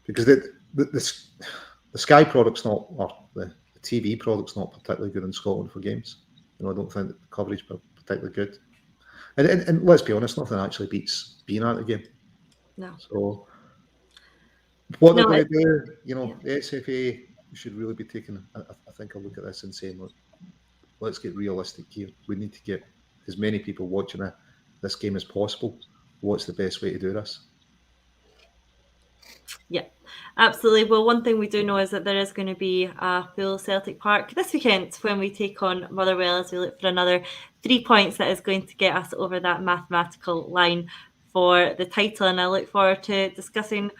Because the Sky product's not, or the TV product's not particularly good in Scotland for games. I don't think the coverage is particularly good. And let's be honest, nothing actually beats being at the game. No. So what they're going to do, the SFA should really be taking, I think, a look at this and saying, look, let's get realistic here. We need to get as many people watching this game as possible. What's the best way to do this? Yeah. Absolutely. Well, one thing we do know is that there is going to be a full Celtic Park this weekend when we take on Motherwell, as we look for another 3 points that is going to get us over that mathematical line for the title. And I look forward to discussing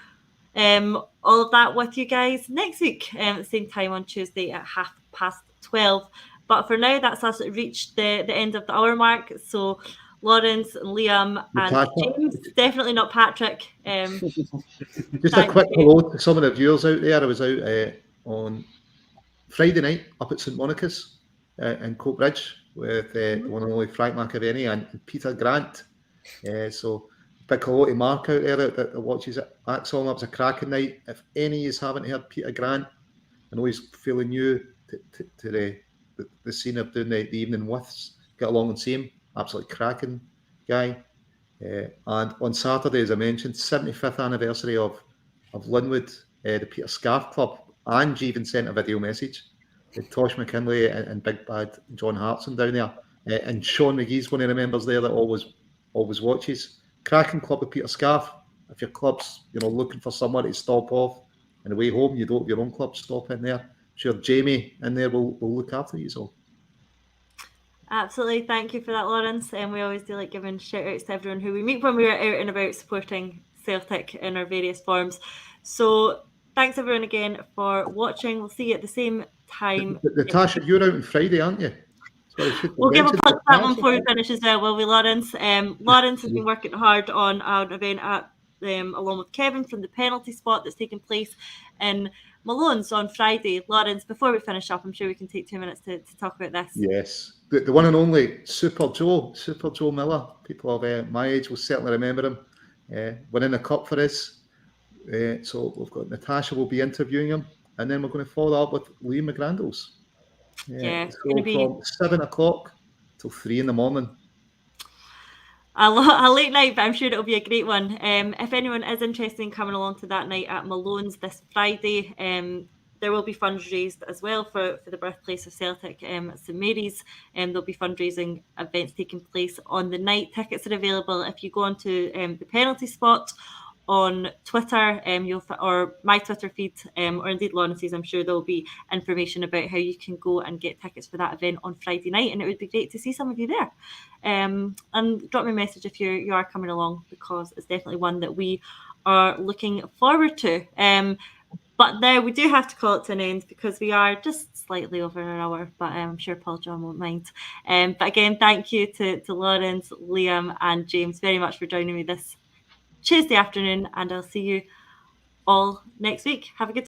all of that with you guys next week at the same time on Tuesday at 12:30. But for now, that's us reached the end of the hour mark. So Lawrence, Liam, and Natasha. James, definitely not Patrick. Just a quick hello to some of the viewers out there. I was out on Friday night up at St Monica's in Coatbridge with the one and only Frank McAvenny and Peter Grant. So big hello to Mark out there that watches Acsom. That was a cracking night. If any of you haven't heard Peter Grant, I know he's fairly new to the scene of doing the evening withs. Get along and see him. Absolutely cracking guy. And on Saturday, as I mentioned, 75th anniversary of Linwood, the Peter Scarf Club, and even sent a video message. Tosh McKinley and Big Bad John Hartson down there. And Sean McGee's one of the members there that always watches. Cracking club with Peter Scarf. If your club's looking for somewhere to stop off on the way home, you don't have your own club, stop in there. I'm sure Jamie in there will look after you all. Absolutely. Thank you for that, Lawrence. And we always do like giving shout outs to everyone who we meet when we are out and about supporting Celtic in our various forms. So thanks everyone again for watching. We'll see you at the same time. Natasha, you're out on Friday, aren't you? We'll give a plug to that one before we finish as well, will we, Lawrence? Lawrence has been working hard on an event at along with Kevin from the penalty spot that's taking place in Malone's on Friday. Lawrence, before we finish up, I'm sure we can take 2 minutes to talk about this. Yes, the one and only Super Joe Miller. People of my age will certainly remember him. Winning a cup for us. So we've got Natasha will be interviewing him, and then we're going to follow up with Liam McGrandles. It's so going to be from 7 o'clock till 3 in the morning. A late night, but I'm sure it'll be a great one. If anyone is interested in coming along to that night at Malone's this Friday, there will be funds raised as well for the birthplace of Celtic at St Mary's. There'll be fundraising events taking place on the night. Tickets are available if you go onto the penalty spot on Twitter, or my Twitter feed, or indeed Lawrence's. I'm sure there'll be information about how you can go and get tickets for that event on Friday night, and it would be great to see some of you there. And drop me a message if you are coming along, because it's definitely one that we are looking forward to. But now we do have to call it to an end because we are just slightly over an hour, but I'm sure Paul John won't mind. But again, thank you to Lawrence, Liam, and James very much for joining me this Tuesday afternoon, and I'll see you all next week. Have a good